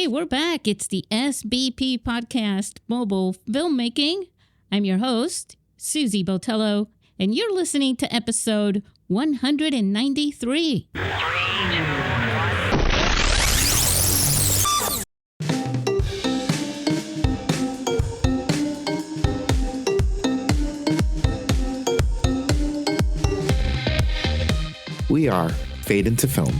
Hey, we're back. It's the SBP Podcast Mobile Filmmaking. I'm your host, Susy Botello, and you're listening to episode 193. We are Fade into Film.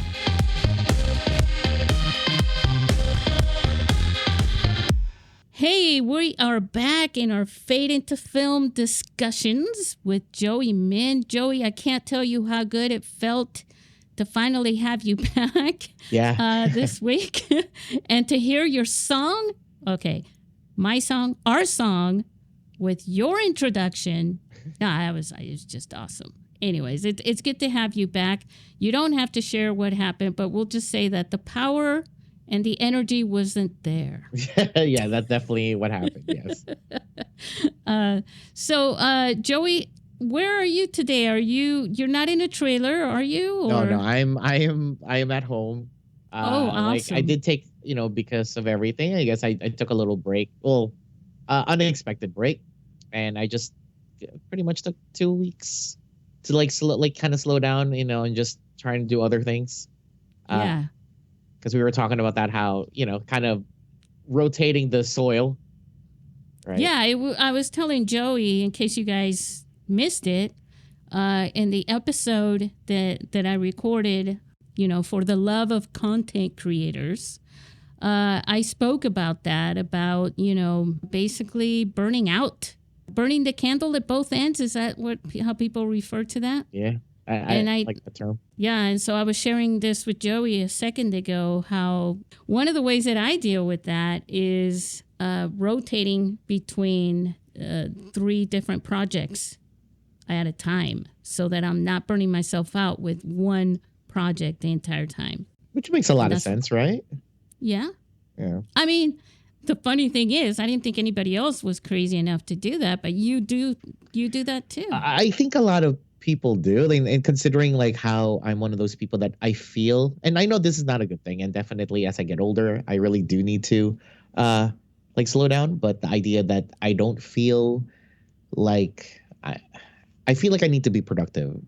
Hey, we are back in our Fade into Film discussions with Joey Min. Joey, I can't tell you how good it felt to finally have you back this week and to hear your song. Okay, my song, our song, with your introduction. It was just awesome. Anyways, it's good to have you back. You don't have to share what happened, but we'll just say that the power and the energy wasn't there. Yeah, that's definitely what happened. Yes. So, Joey, where are you today? You're not in a trailer, are you? Or? No, I am at home. Awesome. I did take, because of everything, I guess I took a little break. Well, unexpected break. And I just pretty much took 2 weeks to kind of slow down, and just trying to do other things. Yeah. Because we were talking about that, how, kind of rotating the soil. Right. Yeah, I was telling Joey, in case you guys missed it, in the episode that I recorded, for the love of content creators, I spoke about that, about, basically burning the candle at both ends. Is that how people refer to that? Yeah. I like the term. Yeah, and so I was sharing this with Joey a second ago, how one of the ways that I deal with that is rotating between 3 different projects at a time, so that I'm not burning myself out with one project the entire time. Which makes a lot of sense, right? Yeah. Yeah. I mean, the funny thing is, I didn't think anybody else was crazy enough to do that, but you do that too. I think a lot of people do, and considering how I'm one of those people that I feel, and I know this is not a good thing, and definitely as I get older I really do need to slow down, but the idea that I don't feel like I feel like I need to be productive,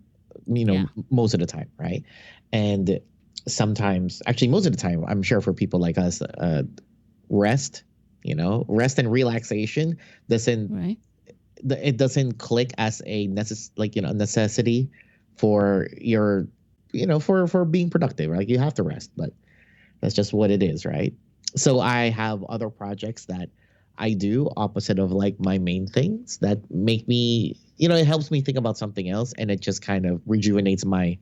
most of the time, right? And sometimes, actually most of the time, I'm sure for people like us, rest and relaxation doesn't right. It doesn't click as a necessity for your, for being productive. Like, you have to rest, but that's just what it is, right? So I have other projects that I do opposite of my main things that make me, it helps me think about something else, and it just kind of rejuvenates my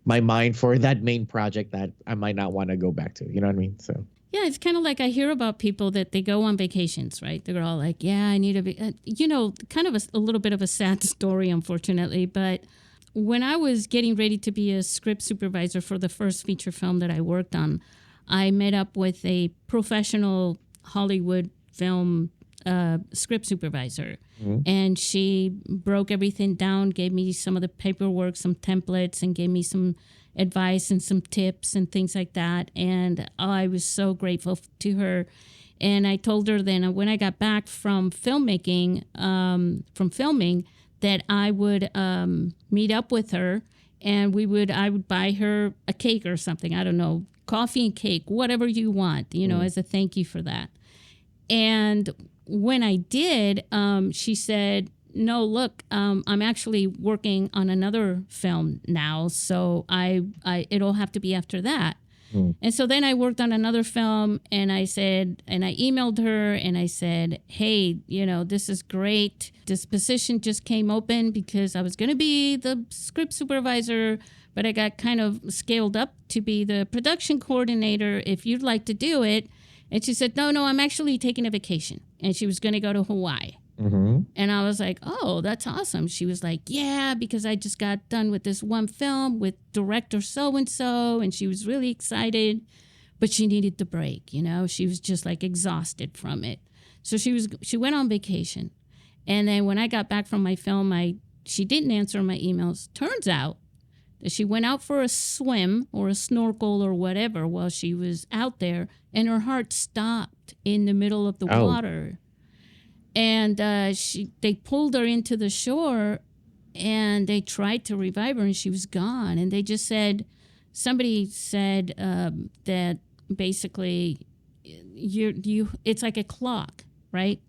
mind for that main project that I might not want to go back to. You know what I mean? So. Yeah, it's kind of like I hear about people that they go on vacations, right? They're all like, yeah, I need to be, kind of a little bit of a sad story, unfortunately. But when I was getting ready to be a script supervisor for the first feature film that I worked on, I met up with a professional Hollywood film script supervisor. Mm-hmm. And she broke everything down, gave me some of the paperwork, some templates, and gave me some advice and some tips and things like that. And I was so grateful to her. And I told her then, when I got back from filming, that I would meet up with her, and I would buy her a cake or something. I don't know, coffee and cake, whatever you want, as a thank you for that. And when I did, she said, no, look, I'm actually working on another film now, so it'll have to be after that. Mm. And so then I worked on another film, and I emailed her, and I said, hey, this is great. This position just came open because I was going to be the script supervisor, but I got kind of scaled up to be the production coordinator if you'd like to do it. And she said, no, I'm actually taking a vacation. And she was going to go to Hawaii. Mm-hmm. And I was like, oh, that's awesome. She was like, yeah, because I just got done with this one film with director so-and-so. And she was really excited, but she needed the break. She was just exhausted from it. So she went on vacation. And then when I got back from my film, she didn't answer my emails. Turns out that she went out for a swim or a snorkel or whatever while she was out there, and her heart stopped in the middle of the water. And they pulled her into the shore, and they tried to revive her, and she was gone. And they just said, somebody said that basically it's like a clock, right?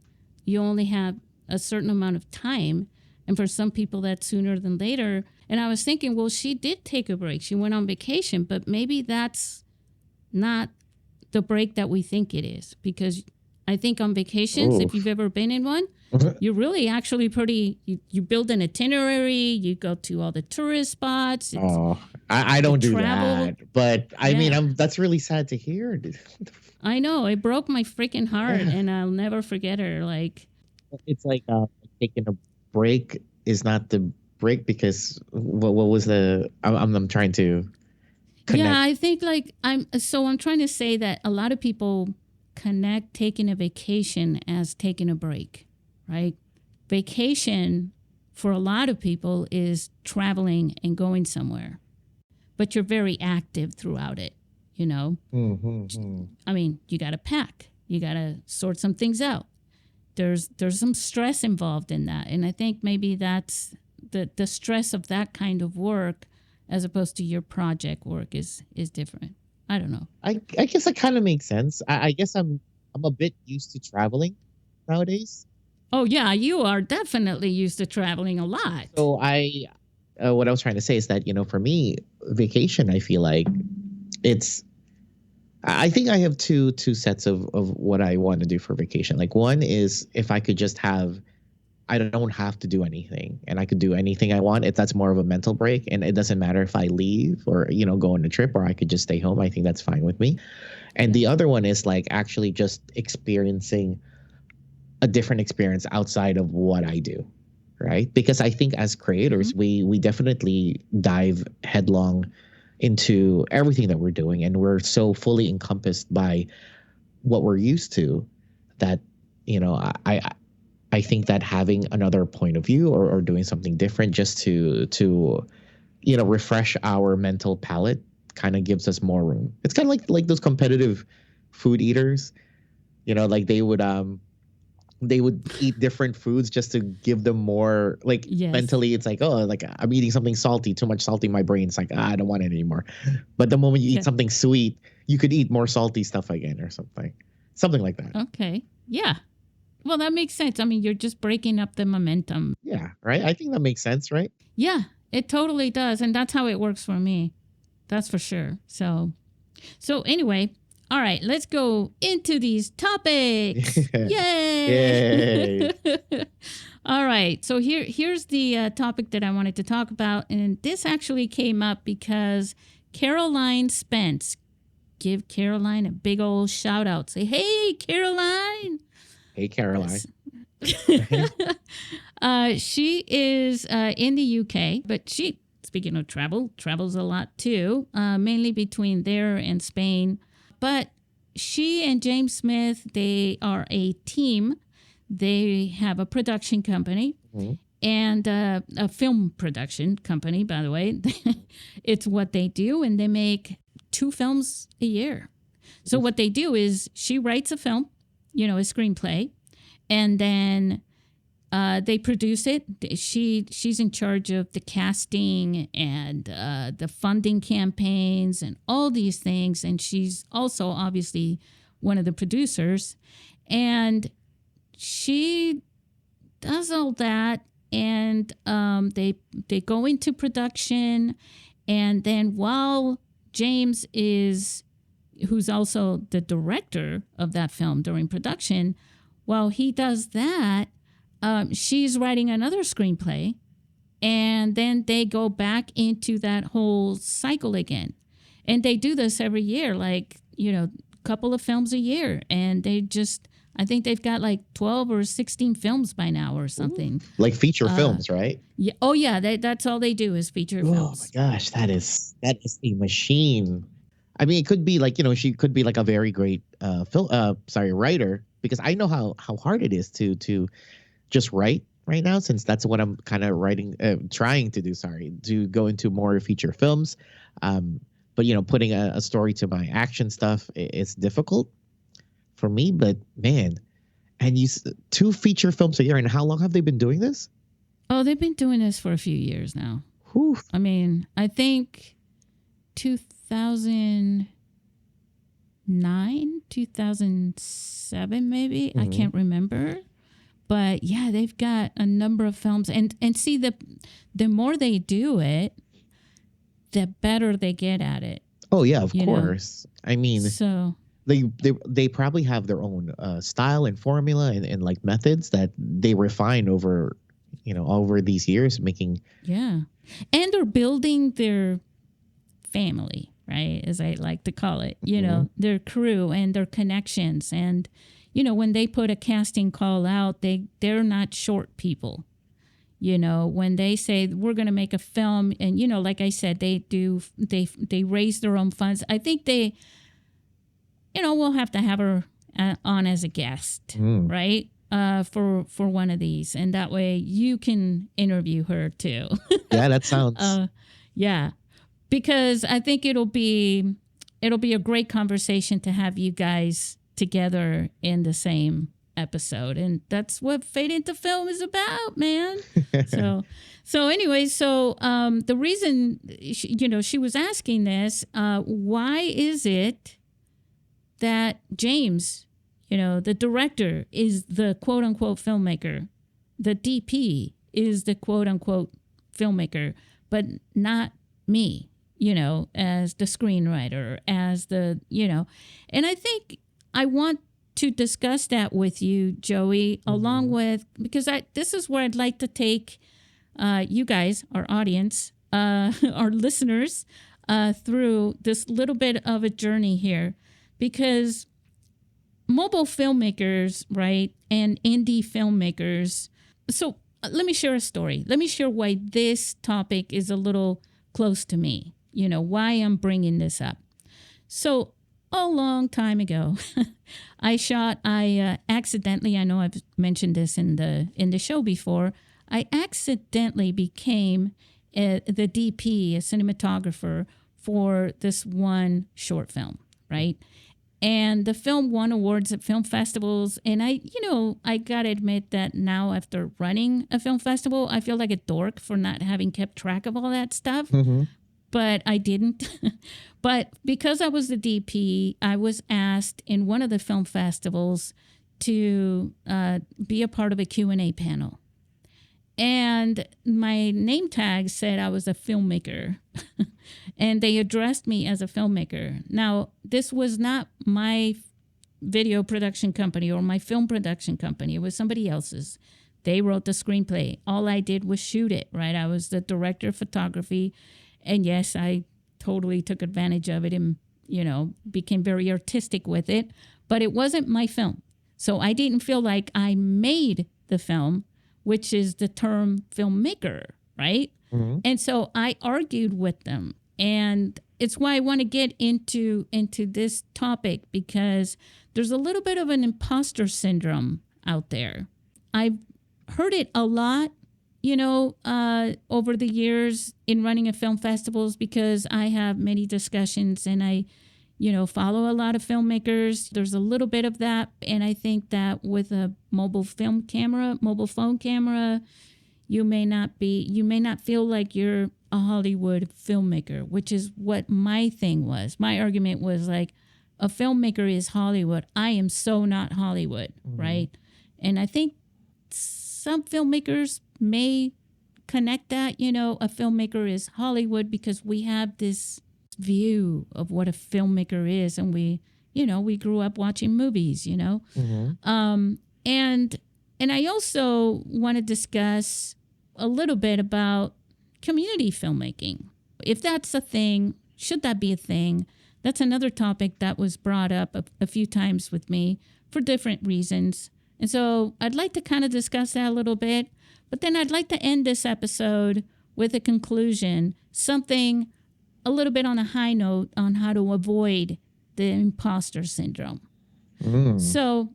You only have a certain amount of time, and for some people that's sooner than later. And I was thinking, well, she did take a break. She went on vacation, but maybe that's not the break that we think it is, because I think on vacations, if you've ever been in one, you're really actually pretty, you build an itinerary, you go to all the tourist spots. I don't do that, but I mean, that's really sad to hear. I know, it broke my freaking heart, and I'll never forget her. Like, it's like taking a break is not the break, because what was the? I'm trying to connect. Yeah, I think like I'm trying to say that a lot of people connect taking a vacation as taking a break, right? Vacation for a lot of people is traveling and going somewhere, but you're very active throughout it, you know? I mean, you got to pack, you got to sort some things out. There's some stress involved in that. And I think maybe that's the stress of that kind of work as opposed to your project work is different. I don't know. I guess that kind of makes sense. I guess I'm a bit used to traveling nowadays. Oh yeah, you are definitely used to traveling a lot. So what I was trying to say is that, you know, for me, vacation, I feel like I think I have two sets of what I want to do for vacation. Like, one is if I could just I don't have to do anything, and I could do anything I want. That's more of a mental break, and it doesn't matter if I leave or, you know, go on a trip, or I could just stay home. I think that's fine with me. And the other one is like actually just experiencing a different experience outside of what I do, right? Because I think as creators, we definitely dive headlong into everything that we're doing, and we're so fully encompassed by what we're used to that, you know, I think that having another point of view or doing something different just to you know, refresh our mental palate kind of gives us more room. It's kind of like those competitive food eaters, you know, like they would eat different foods just to give them more, like, mentally it's like, oh, like I'm eating something salty, too much salty in my brain. It's like, I don't want it anymore. But the moment you eat something sweet, you could eat more salty stuff again or something like that. Okay. Yeah. Well, that makes sense. I mean, you're just breaking up the momentum. Yeah, right? I think that makes sense, right? Yeah, it totally does. And that's how it works for me. That's for sure. So anyway, all right, let's go into these topics. Yay! All right, so here's the topic that I wanted to talk about. And this actually came up because Caroline Spence, give Caroline a big old shout out. Say, hey, Caroline. Hey, Caroline. She is in the UK, but she, speaking of travels a lot too, mainly between there and Spain. But she and James Smith, they are a team. They have a production company and a film production company, by the way. It's what they do, and they make 2 films a year. So what they do is she writes a film, you know, a screenplay, and then they produce it. She's in charge of the casting and the funding campaigns and all these things. And she's also obviously one of the producers. And she does all that. And they go into production. And then while James who's also the director of that film during production, while he does that, she's writing another screenplay, and then they go back into that whole cycle again. And they do this every year, like, you know, a couple of films a year. And I think they've got like 12 or 16 films by now or something. Ooh. Like feature films, right? Yeah. Oh, yeah. That's all they do is feature films. Oh, my gosh. That is a machine. I mean, it could be like, you know, she could be like a very great writer, because I know how hard it is to just write right now, since that's what I'm kind of trying to do. Sorry, to go into more feature films. But putting a story to my action stuff, it's difficult for me. But man, and two feature films a year, and how long have they been doing this? Oh, they've been doing this for a few years now. Whew. I mean, I think 2009, 2007, maybe. Mm-hmm. I can't remember. But yeah, they've got a number of films. And see, the more they do it, the better they get at it. Oh, yeah, of course. I mean, so they probably have their own style and formula and like methods that they refine over these years, making. Yeah. And they're building their family, right? As I like to call it, their crew and their connections. And, when they put a casting call out, they're not short people. When they say we're going to make a film and, like I said, they raise their own funds. I think they, we'll have to have her on as a guest, right? For one of these. And that way you can interview her too. Yeah, that sounds. Yeah. Because I think it'll be a great conversation to have you guys together in the same episode, and that's what Fade into Film is about, man. so anyway, the reason she was asking this, why is it that James, the director, is the quote unquote filmmaker, the DP is the quote unquote filmmaker, but not me, as the screenwriter, as the, and I think I want to discuss that with you, Joey, along with, because this is where I'd like to take you guys, our audience, our listeners, through this little bit of a journey here, because mobile filmmakers, right, and indie filmmakers. So let me share a story. Let me share why this topic is a little close to me, why I'm bringing this up. So a long time ago, I accidentally, I know I've mentioned this in the show before, I accidentally became the DP, a cinematographer, for this one short film, right? And the film won awards at film festivals. And I got to admit that now, after running a film festival, I feel like a dork for not having kept track of all that stuff. Mm-hmm. But I didn't. But because I was the DP, I was asked in one of the film festivals to be a part of a Q&A panel. And my name tag said I was a filmmaker. And they addressed me as a filmmaker. Now, this was not my video production company or my film production company. It was somebody else's. They wrote the screenplay. All I did was shoot it, right? I was the director of photography. And yes, I totally took advantage of it and, became very artistic with it. But it wasn't my film. So I didn't feel like I made the film, which is the term filmmaker, right? Mm-hmm. And so I argued with them. And it's why I want to get into this topic, because there's a little bit of an imposter syndrome out there. I've heard it a lot, over the years in running at film festivals, because I have many discussions and I, follow a lot of filmmakers. There's a little bit of that. And I think that with a mobile phone camera, you may not feel like you're a Hollywood filmmaker, which is what my thing was. My argument was like, a filmmaker is Hollywood. I am so not Hollywood, right? And I think some filmmakers may connect that, a filmmaker is Hollywood, because we have this view of what a filmmaker is, and we grew up watching movies, and I also want to discuss a little bit about community filmmaking. If that's a thing, should that be a thing? That's another topic that was brought up a few times with me for different reasons. And so I'd like to kind of discuss that a little bit, but then I'd like to end this episode with a conclusion, something a little bit on a high note on how to avoid the imposter syndrome. So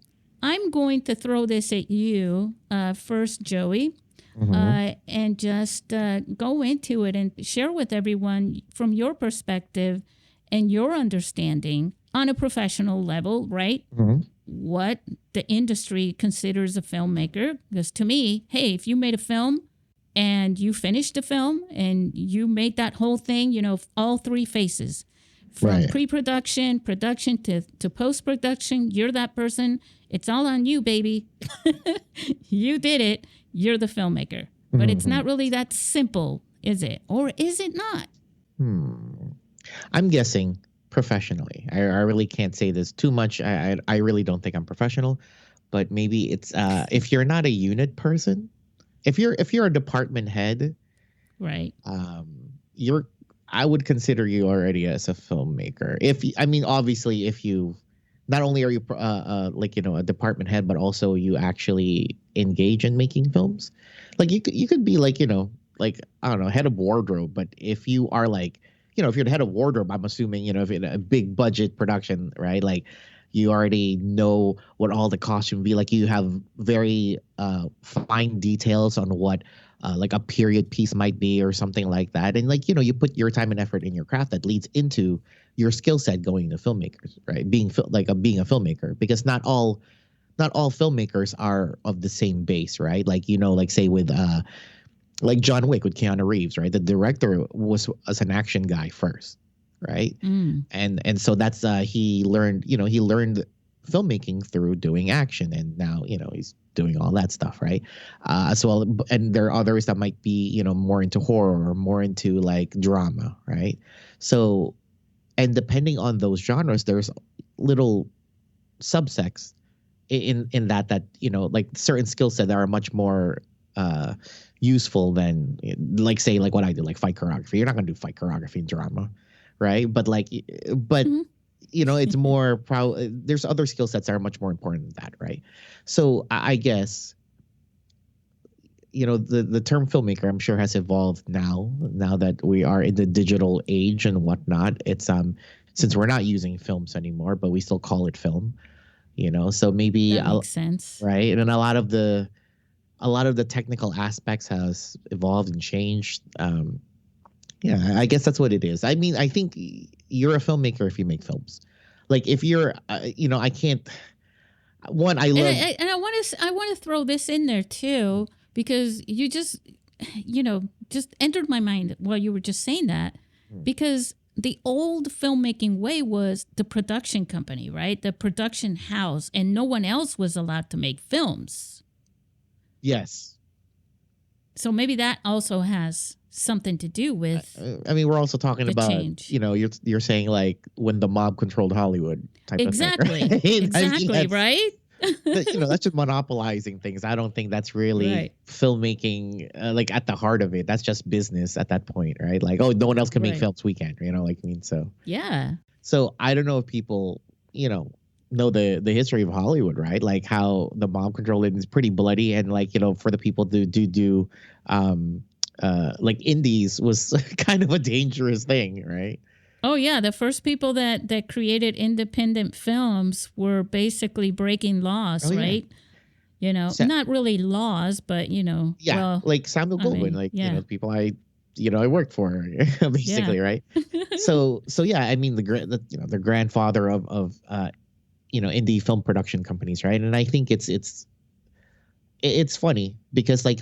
I'm going to throw this at you first, Joey, and just go into it and share with everyone from your perspective and your understanding on a professional level, right? What the industry considers a filmmaker. Because to me, hey, if you made a film and you finished the film and you made that whole thing, you know, all three phases, from pre-production, production to post-production, you're that person. It's all on you, baby. You did it. You're the filmmaker. But it's not really that simple, is it? Or is it not? I'm guessing professionally. I really can't say this too much. I really don't think I'm professional, but maybe it's if you're not a unit person, if you're a department head, right? I would consider you already as a filmmaker. Obviously, if you not only are you like, you know, a department head, but also you actually engage in making films. Like you could be like, you know, like, I don't know, head of wardrobe. But if you are like, you know, if you're the head of wardrobe, I'm assuming, you know, if in a big budget production, right? Like you already know what all the costumes be. Like you have very fine details on what like a period piece might be or something like that. And like, you know, you put your time and effort in your craft that leads into your skill set going to filmmakers, right? Being a filmmaker, because not all filmmakers are of the same base, right? Like, you know, like say with like John Wick with Keanu Reeves, right? The director was as an action guy first, right? And so that's he learned filmmaking through doing action, and now, you know, he's doing all that stuff, right? As well, and there are others that might be, you know, more into horror or more into like drama, right? So, and depending on those genres, there's little subsects in that you know, like certain skill sets that are much more useful than, like, say, like what I do, like fight choreography. You're not gonna do fight choreography in drama, right? But like, you know, it's more there's other skill sets that are much more important than that, right? So I guess, you know, the term filmmaker, I'm sure, has evolved now that we are in the digital age and whatnot. It's since we're not using films anymore, but we still call it film, you know. So maybe that makes sense, right? And then a lot of the technical aspects has evolved and changed. Yeah, I guess that's what it is. I mean, I think you're a filmmaker if you make films. Like if you're, you know, I can't. One, I love, and I want to throw this in there too, because you just, you know, just entered my mind while you were just saying that, because the old filmmaking way was the production company, right? The production house, and no one else was allowed to make films. Yes. So maybe that also has something to do with. I mean, we're also talking about change. You know, you're saying like when the mob controlled Hollywood type exactly. of thing. Right? Exactly. I mean, right. You know, that's just monopolizing things. I don't think that's really filmmaking, like at the heart of it. That's just business at that point, right? Like, oh, no one else can make films, we can, you know, like, I mean, so. Yeah. So I don't know if people, you know the history of Hollywood, right? Like how the mob control it is pretty bloody, and like, you know, for the people to do like indies was kind of a dangerous thing, right? Oh yeah, the first people that created independent films were basically breaking laws, right? You know, not really laws, but you know, well, like Samuel Goldwyn, you know, people I worked for, basically, right? So yeah, I mean the grandfather of you know, indie film production companies, right? And I think it's funny because like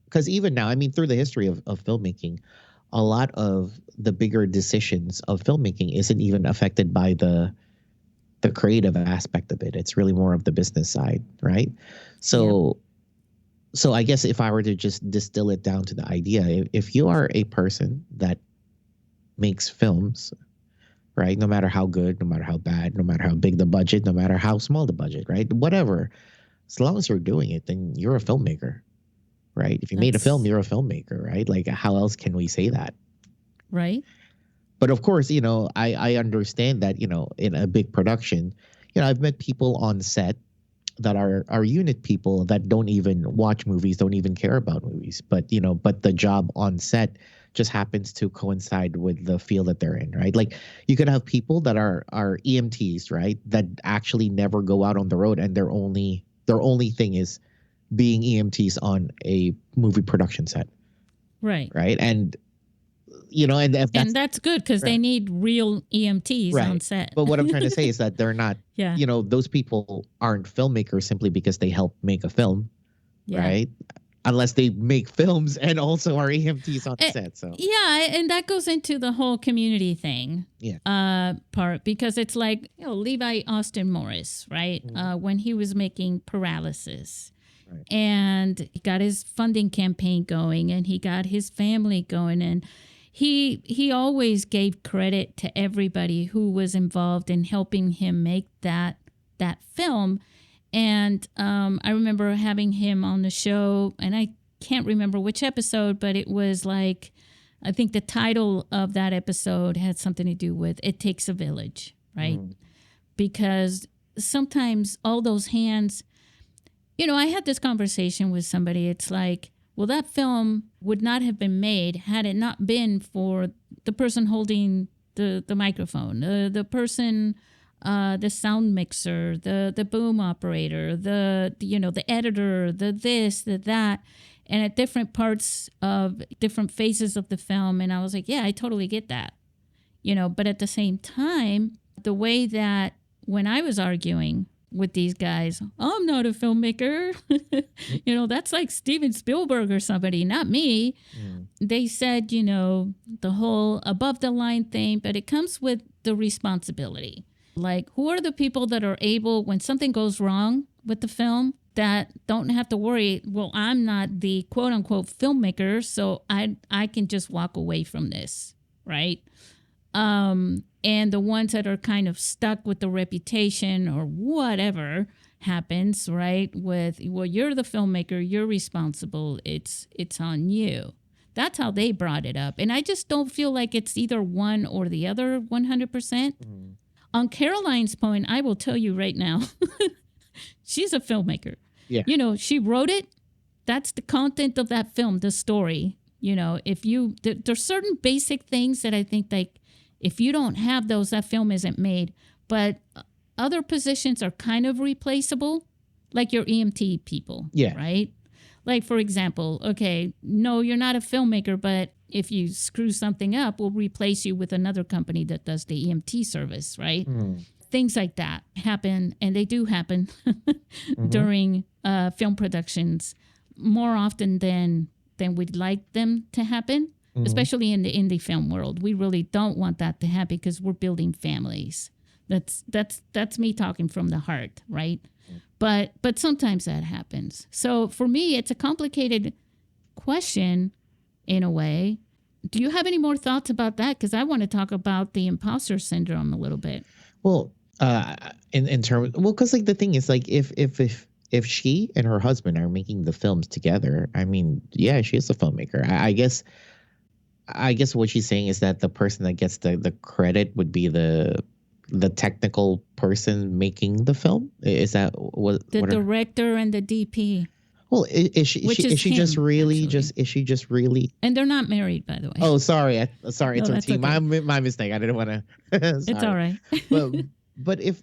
because even now, I mean, through the history of filmmaking, a lot of the bigger decisions of filmmaking isn't even affected by the creative aspect of it. It's really more of the business side, right? So I guess if I were to just distill it down to the idea, if you are a person that makes films, right, no matter how good, no matter how bad, no matter how big the budget, no matter how small the budget, right, whatever, as long as you're doing it, then you're a filmmaker, right? If you made a film, you're a filmmaker, right? Like, how else can we say that? Right. But of course, you know, I understand that, you know, in a big production, you know, I've met people on set that are unit people that don't even watch movies, don't even care about movies. But, you know, but the job on set just happens to coincide with the field that they're in, right? Like you could have people that are EMTs, right? That actually never go out on the road, and their only thing is being EMTs on a movie production set, Right. right? And and if that's good because they need real EMTs on right. set. But what I'm trying to say is that they're not, Yeah. those people aren't filmmakers simply because they help make a film, Yeah. right? Unless they make films and also are EMTs on set. So yeah, and that goes into the whole community thing. Yeah. Part, because it's like Levi Austin Morris, right? When he was making Paralysis, Right. and he got his funding campaign going, and he got his family going, and he always gave credit to everybody who was involved in helping him make that film. And I remember having him on the show, and I can't remember which episode, but it was like, I think the title of that episode had something to do with "It Takes a Village," right? Because sometimes all those hands, I had this conversation with somebody. It's like, well, that film would not have been made had it not been for the person holding the microphone, the person, the sound mixer, the boom operator, the editor, the this, the that, and at different parts of different phases of the film. And I was like, yeah, I totally get that, but at the same time, the way that when I was arguing with these guys, I'm not a filmmaker. That's like Steven Spielberg or somebody, not me. They said, the whole above the line thing, but it comes with the responsibility. Like, who are the people that are able, when something goes wrong with the film, that don't have to worry, well, I'm not the quote unquote filmmaker, so I can just walk away from this, right? And the ones that are kind of stuck with the reputation or whatever happens, right? With, well, you're the filmmaker, you're responsible, it's on you. That's how they brought it up. And I just don't feel like it's either one or the other 100%. On Caroline's point, I will tell you right now, she's a filmmaker. Yeah. She wrote it. That's the content of that film, the story. There's certain basic things that I think, like, if you don't have those, that film isn't made. But other positions are kind of replaceable, like your EMT people, Yeah. right? Like, for example, okay, no, you're not a filmmaker, but if you screw something up, we'll replace you with another company that does the EMT service, right? Things like that happen, and they do happen during film productions more often than we'd like them to happen. Especially in the indie film world. We really don't want that to happen because we're building families. That's me talking from the heart, right? But sometimes that happens. So for me, it's a complicated question in a way. Do you have any more thoughts about that? Because I want to talk about the imposter syndrome a little bit. Well, in terms, well, because like the thing is, like, if she and her husband are making the films together, I mean, yeah, she is a filmmaker. I guess what she's saying is that the person that gets the credit would be the technical person making the film. Is that what the director and the DP? Well, is she just really? And they're not married, by the way. Oh, sorry, sorry, it's No, her that's team. okay. My mistake. I didn't want to. It's all right. but if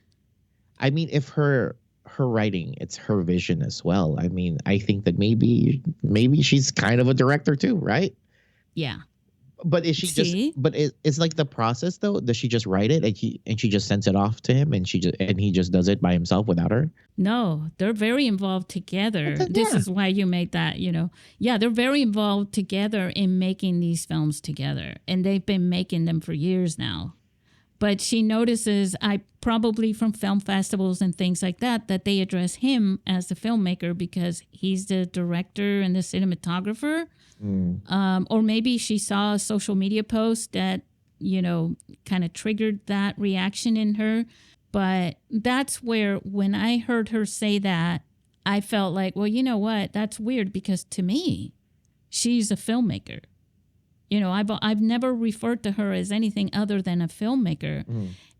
her writing, it's her vision as well. I mean, I think that maybe she's kind of a director too, right? Yeah. But is she it's like the process though? Does she just write it and she just sends it off to him and he just does it by himself without her? No, they're very involved together. This is why you made that, Yeah, they're very involved together in making these films together. And they've been making them for years now. But she notices, probably from film festivals and things like that they address him as the filmmaker because he's the director and the cinematographer. Or maybe she saw a social media post that, kind of triggered that reaction in her. But that's where, when I heard her say that, I felt like, well, you know what? That's weird because to me, she's a filmmaker. I've never referred to her as anything other than a filmmaker.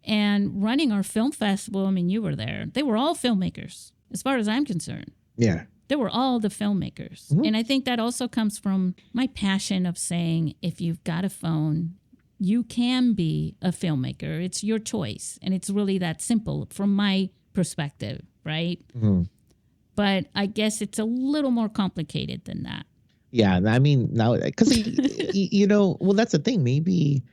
And running our film festival, I mean, you were there. They were all filmmakers, as far as I'm concerned. Yeah. They were all the filmmakers. Mhm. And I think that also comes from my passion of saying, if you've got a phone, you can be a filmmaker. It's your choice. And it's really that simple from my perspective, right? Mhm. But I guess it's a little more complicated than that. Yeah, I mean now because well, that's the thing. Maybe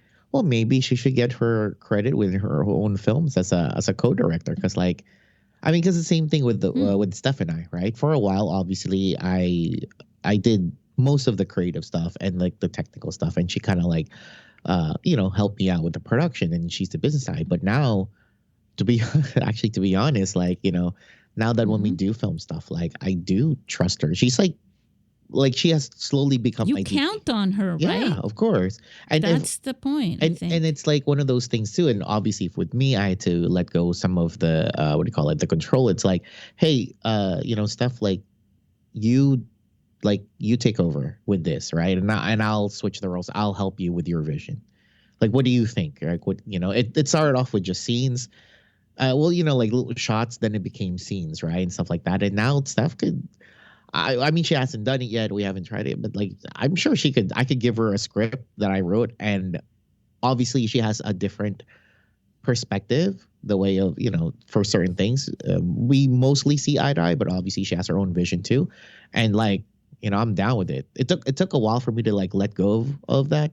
she should get her credit with her own films as a co-director. Because because the same thing with Steph and I, right? For a while, obviously, I did most of the creative stuff and like the technical stuff, and she kind of helped me out with the production, and she's the business side. But now, to be to be honest, now that when we do film stuff, I do trust her. She's she has slowly become You my count on her, yeah, right? of course. And That's the point, I think. and it's like one of those things too. And obviously, with me, I had to let go some of the what do you call it, the control. It's like, hey, Steph, you you take over with this, right? And I'll switch the roles. I'll help you with your vision. What do you think? It started off with just scenes. Little shots. Then it became scenes, right, and stuff like that. And now Steph could. I mean, she hasn't done it yet. We haven't tried it, but I'm sure she could. I could give her a script that I wrote, and obviously she has a different perspective, the way of for certain things. We mostly see eye to eye, but obviously she has her own vision too, and I'm down with it. It took a while for me to let go of that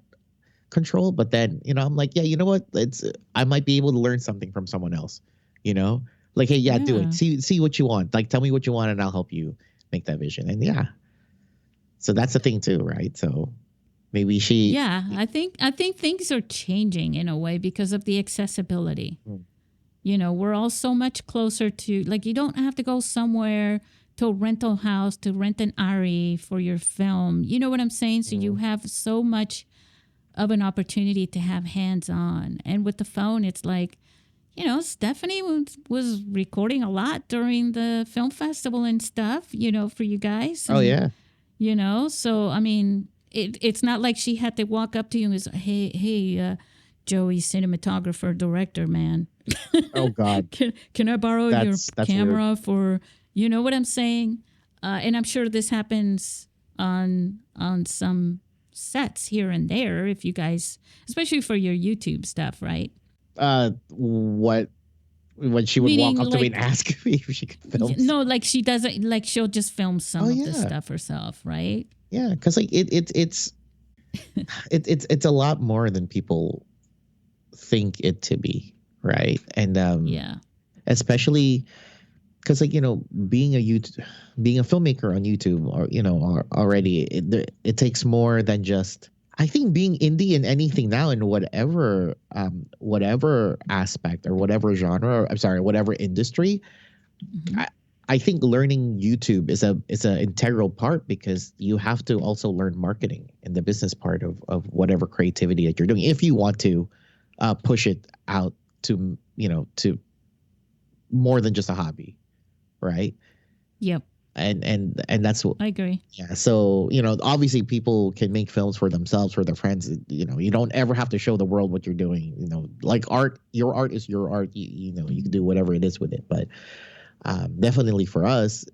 control, but then I'm like, yeah, you know what? I might be able to learn something from someone else. Hey, yeah, do Yeah. it. See what you want. Tell me what you want, and I'll help you make that vision. And yeah, so that's the thing too, right? So maybe she. Yeah, I think things are changing in a way because of the accessibility. We're all so much closer to, you don't have to go somewhere to a rental house to rent an RE for your film. You know what I'm saying? So you have so much of an opportunity to have hands-on. And with the phone, it's Stephanie was recording a lot during the film festival and stuff, for you guys. Oh, yeah. So, I mean, it's not like she had to walk up to you and was, hey, Joey, cinematographer, director, man. Oh, God. Can I borrow your That's camera weird. for, you know what I'm saying? And I'm sure this happens on some sets here and there, if you guys, especially for your YouTube stuff, right? What when she would Meaning, walk up to me and ask me if she could film? No, she doesn't, she'll just film some of the yeah. stuff herself, right? Yeah, because it's it's a lot more than people think it to be, right? And Yeah. especially because being being a filmmaker on YouTube, or already it takes more than just. I think being indie in anything now, in whatever aspect or whatever genre, I'm sorry, whatever industry, I think learning YouTube is an integral part, because you have to also learn marketing and the business part of whatever creativity that you're doing, if you want to push it out to to more than just a hobby, right? Yep. And that's what I agree. yeah. So obviously people can make films for themselves, for their friends. You don't ever have to show the world what you're doing. Art, your art is your art. You can do whatever it is with it. But definitely for us,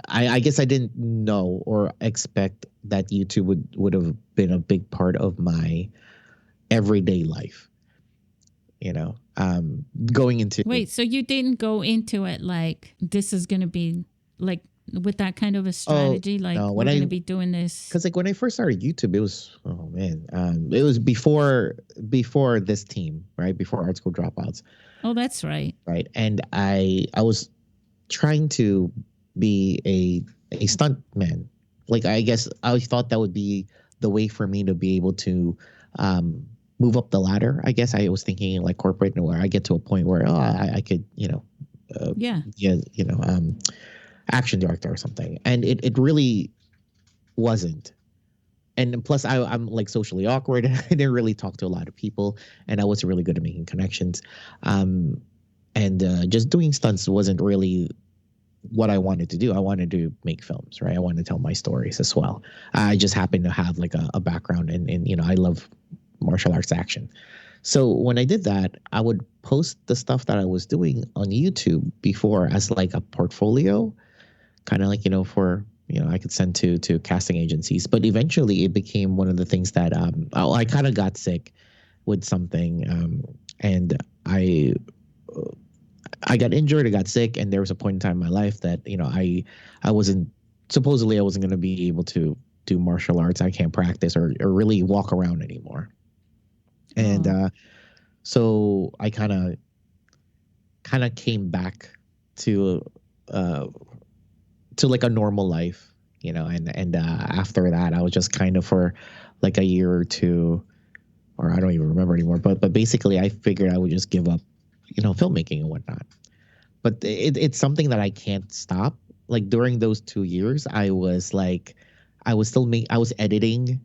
I guess I didn't know or expect that YouTube would have been a big part of my everyday life. Going into. Wait, so you didn't go into it like this is going to be with that kind of a strategy? no, we're going to be doing this. Because when I first started YouTube, it was, oh man, it was before this team, right? Before Art School Dropouts. Oh, that's right. Right. And I was trying to be a stunt man. I guess I thought that would be the way for me to be able to move up the ladder. I guess I was thinking corporate, where I get to a point where I could action director or something, and it really wasn't. And plus, I'm socially awkward. I didn't really talk to a lot of people, and I wasn't really good at making connections. And just doing stunts wasn't really what I wanted to do. I wanted to make films, right? I wanted to tell my stories as well. I just happened to have a background in I love martial arts action. So when I did that, I would post the stuff that I was doing on YouTube before as like a portfolio, kind of like, for, I could send to casting agencies. But eventually it became one of the things that I kind of got sick with something, and I got injured, I got sick, and there was a point in time in my life that, I wasn't, supposedly I wasn't going to be able to do martial arts. I can't practice or really walk around anymore. And so I kind of came back to uh to like a normal life, and after that I was just kind of for like a year or two, or I don't even remember anymore, but basically I figured I would just give up, filmmaking and whatnot. But it's something that I can't stop. Like during those 2 years, I was still I was editing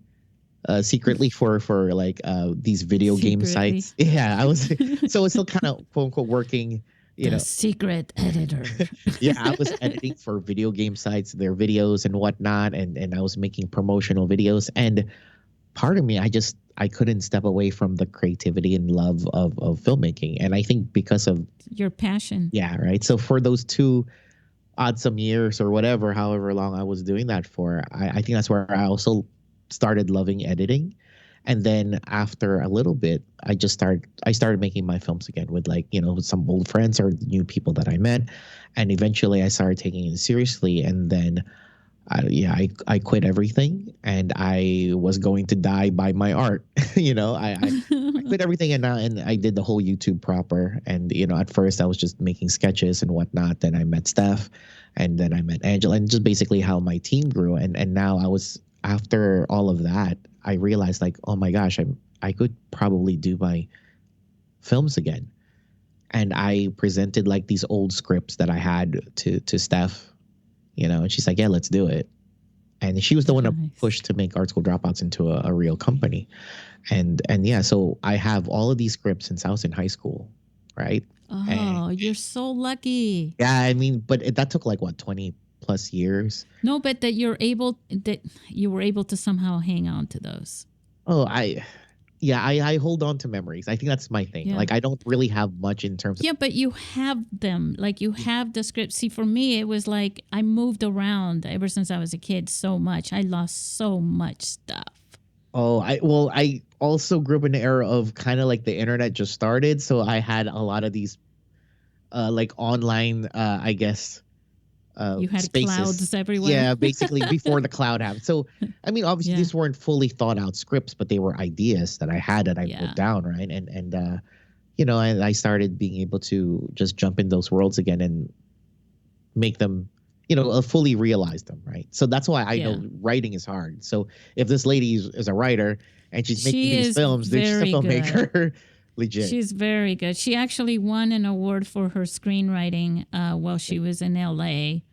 secretly for like these video game Secretly. sites. Yeah, I was so it's still kind of quote unquote working. The secret editor. Yeah, I was editing for video game sites, their videos and whatnot, and I was making promotional videos. And part of me, I couldn't step away from the creativity and love of filmmaking. And I think because of Your passion. yeah, right. So for those two odd some years or whatever, however long I was doing that for, I think that's where I also started loving editing. And then after a little bit, I started making my films again with like, with some old friends or new people that I met. And eventually I started taking it seriously. And then I quit everything, and I was going to die by my art. I quit everything, and I did the whole YouTube proper. And at first I was just making sketches and whatnot. Then I met Steph, and then I met Angela, and just basically how my team grew. And now after all of that, I realized like, oh my gosh, I could probably do my films again. And I presented like these old scripts that I had to Steph, and she's like, yeah, let's do it. And she was the one that pushed to make Art School Dropouts into a real company. And yeah, so I have all of these scripts since I was in high school, right? Oh, you're so lucky. Yeah, I mean, but that took like what, 20 plus years? No, but that you were able to somehow hang on to those. Oh, I hold on to memories. I think that's my thing. Yeah. Like I don't really have much in terms of. Yeah, but you have them. Like you have the script. See, for me, it was like I moved around ever since I was a kid so much. I lost so much stuff. Oh, I also grew up in an era of kind of like the internet just started, so I had a lot of these like online I guess You had spaces. clouds everywhere. Yeah, basically before the cloud happened. So I mean, obviously Yeah. these weren't fully thought out scripts, but they were ideas that I had that I Yeah. put down, right? And I started being able to just jump in those worlds again and make them, fully realize them, right? So that's why I know writing is hard. So if this lady is a writer and she's making these is films, then she's a very good. filmmaker. Legit. She's very good. She actually won an award for her screenwriting while she was in LA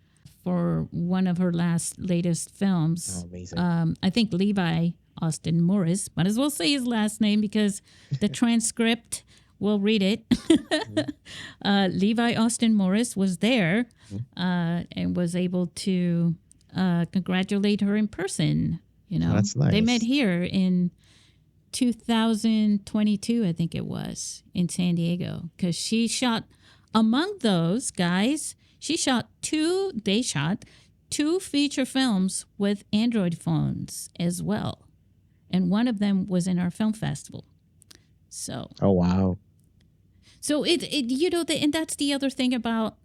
for one of her latest films. Oh, amazing. I think Levi Austin Morris, might as well say his last name because the transcript will read it. Levi Austin Morris was there and was able to congratulate her in person. That's nice. They met here in 2022, I think it was, in San Diego, because she shot, among those guys, they shot two feature films with Android phones as well. And one of them was in our film festival. So. Oh, wow. So and that's the other thing about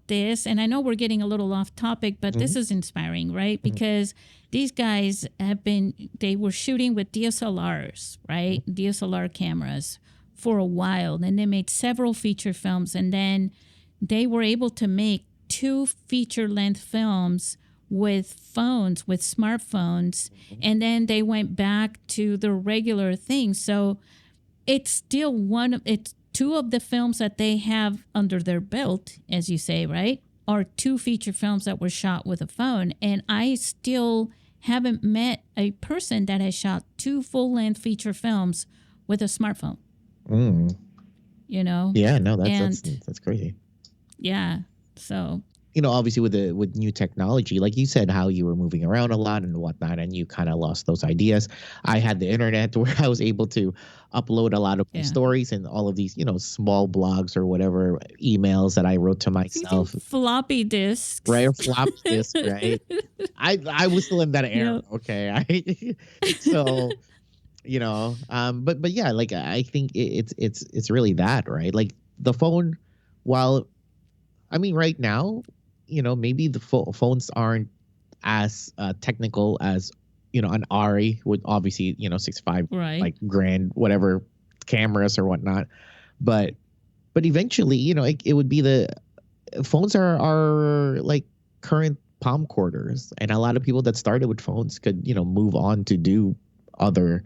this, and I know we're getting a little off topic, but this is inspiring, right? Because these guys they were shooting with DSLRs, right? DSLR cameras for a while. Then they made several feature films, and then they were able to make 2 feature-length films with phones, with smartphones, and then they went back to the regular thing. So it's still it's 2 of the films that they have under their belt, as you say, right, are 2 feature films that were shot with a phone. And I still haven't met a person that has shot 2 full-length feature films with a smartphone. Yeah, no, that's crazy. Yeah. So. obviously with new technology, like you said, how you were moving around a lot and whatnot, and you kind of lost those ideas. I had the internet where I was able to upload a lot of my Yeah. stories and all of these, small blogs or whatever emails that I wrote to myself, Floppy disks. right? Or flop disk, right? I was still in that era, Yep. okay? So but yeah, like I think it's really that, right? Like the phone, while I mean, right now, maybe the phones aren't as technical as, an Ari with obviously, 65 Right. like grand, whatever cameras or whatnot. But eventually, it would be the phones are like current palm quarters, and a lot of people that started with phones could, move on to do other,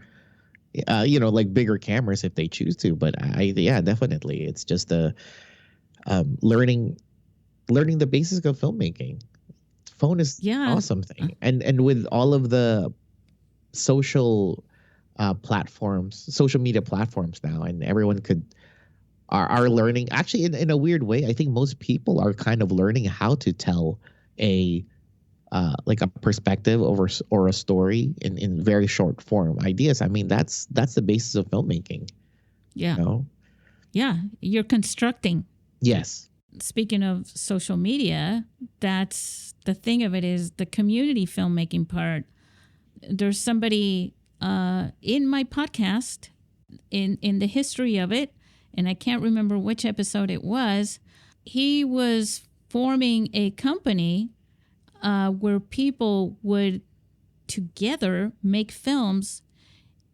like bigger cameras if they choose to. But yeah, definitely, it's just learning the basics of filmmaking. Phone is Yeah. awesome thing, and with all of the social social media platforms now, and everyone are learning. Actually, in a weird way, I think most people are kind of learning how to tell a like a perspective or a story in very short form ideas. I mean, that's the basis of filmmaking. Yeah. You know? Yeah. You're constructing. Yes. Speaking of social media, that's the thing of it is the community filmmaking part. There's somebody in my podcast in the history of it, and I can't remember which episode it was. He was forming a company where people would together make films,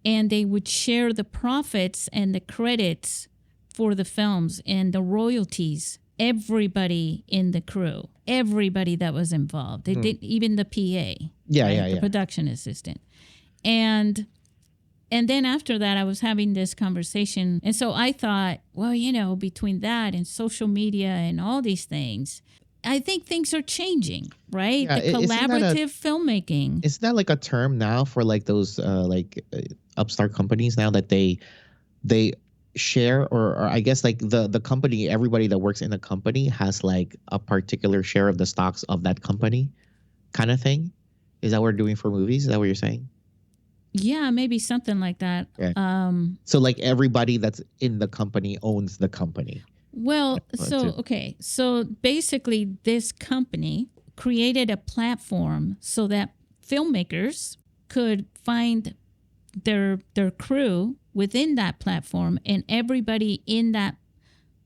and they would share the profits and the credits for the films and the royalties. Everybody in the crew, everybody that was involved, they did, even the PA, the production assistant, and then after that, I was having this conversation, and so I thought, well, between that and social media and all these things, I think things are changing, right? Yeah, the collaborative filmmaking. Isn't that like a term now for like those upstart companies now that they share, or I guess like the company, everybody that works in the company has like a particular share of the stocks of that company kind of thing? Is that what we're doing for movies? Is that what you're saying? Yeah, maybe something like that. Yeah. So like everybody that's in the company owns the company. Well, so basically this company created a platform so that filmmakers could find their crew within that platform, and everybody in that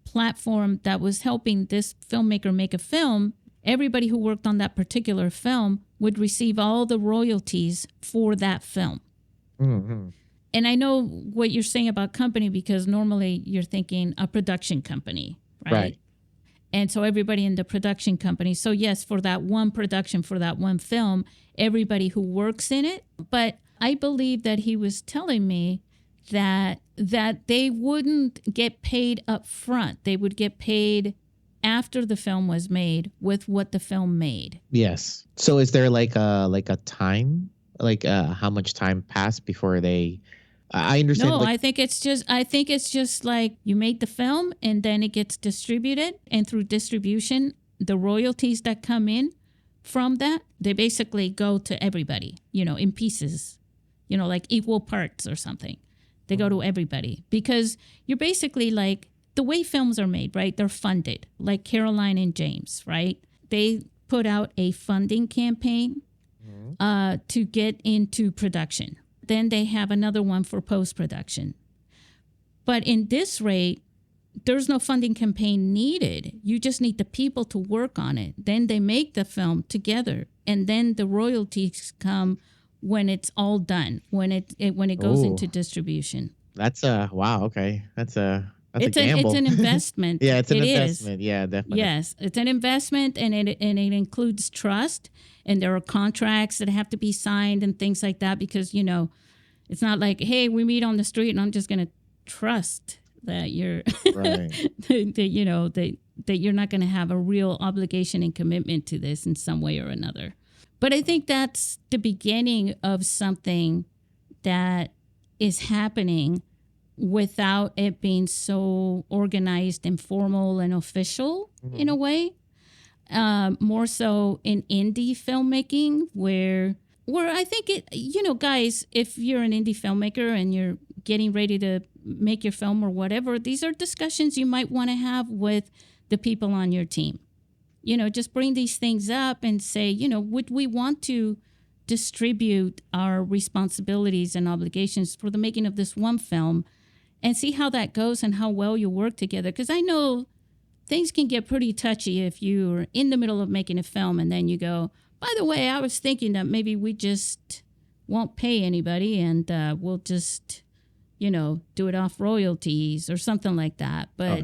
platform that was helping this filmmaker make a film, everybody who worked on that particular film would receive all the royalties for that film. Mm-hmm. And I know what you're saying about company, because normally you're thinking a production company, right? And so everybody in the production company. So yes, for that one production, for that one film, everybody who works in it. But I believe that he was telling me that they wouldn't get paid up front. They would get paid after the film was made with what the film made. Yes. So is there like a time, like how much time passed before they? I understand. No, I think it's just like you make the film and then it gets distributed, and through distribution, the royalties that come in from that, they basically go to everybody, in pieces, like equal parts or something. They go to everybody, because you're basically like the way films are made, right? They're funded, like Caroline and James, right? They put out a funding campaign to get into production. Then they have another one for post-production. But in this rate, there's no funding campaign needed. You just need the people to work on it. Then they make the film together, and then the royalties come when it's all done, when it goes into distribution. That's wow. Okay, that's a gamble. It's an investment. Yeah, it's an Is. investment. Yeah, definitely. Yes, it's an investment, and it includes trust, and there are contracts that have to be signed and things like that, because it's not like, hey, we meet on the street and I'm just going to trust that you're right. that you're not going to have a real obligation and commitment to this in some way or another. But I think that's the beginning of something that is happening without it being so organized and formal and official in a way. more so in indie filmmaking where I think guys, if you're an indie filmmaker and you're getting ready to make your film or whatever, these are discussions you might want to have with the people on your team. Just bring these things up and say, would we want to distribute our responsibilities and obligations for the making of this one film and see how that goes and how well you work together? Because I know things can get pretty touchy if you're in the middle of making a film and then you go, by the way, I was thinking that maybe we just won't pay anybody and we'll just, do it off royalties or something like that. But,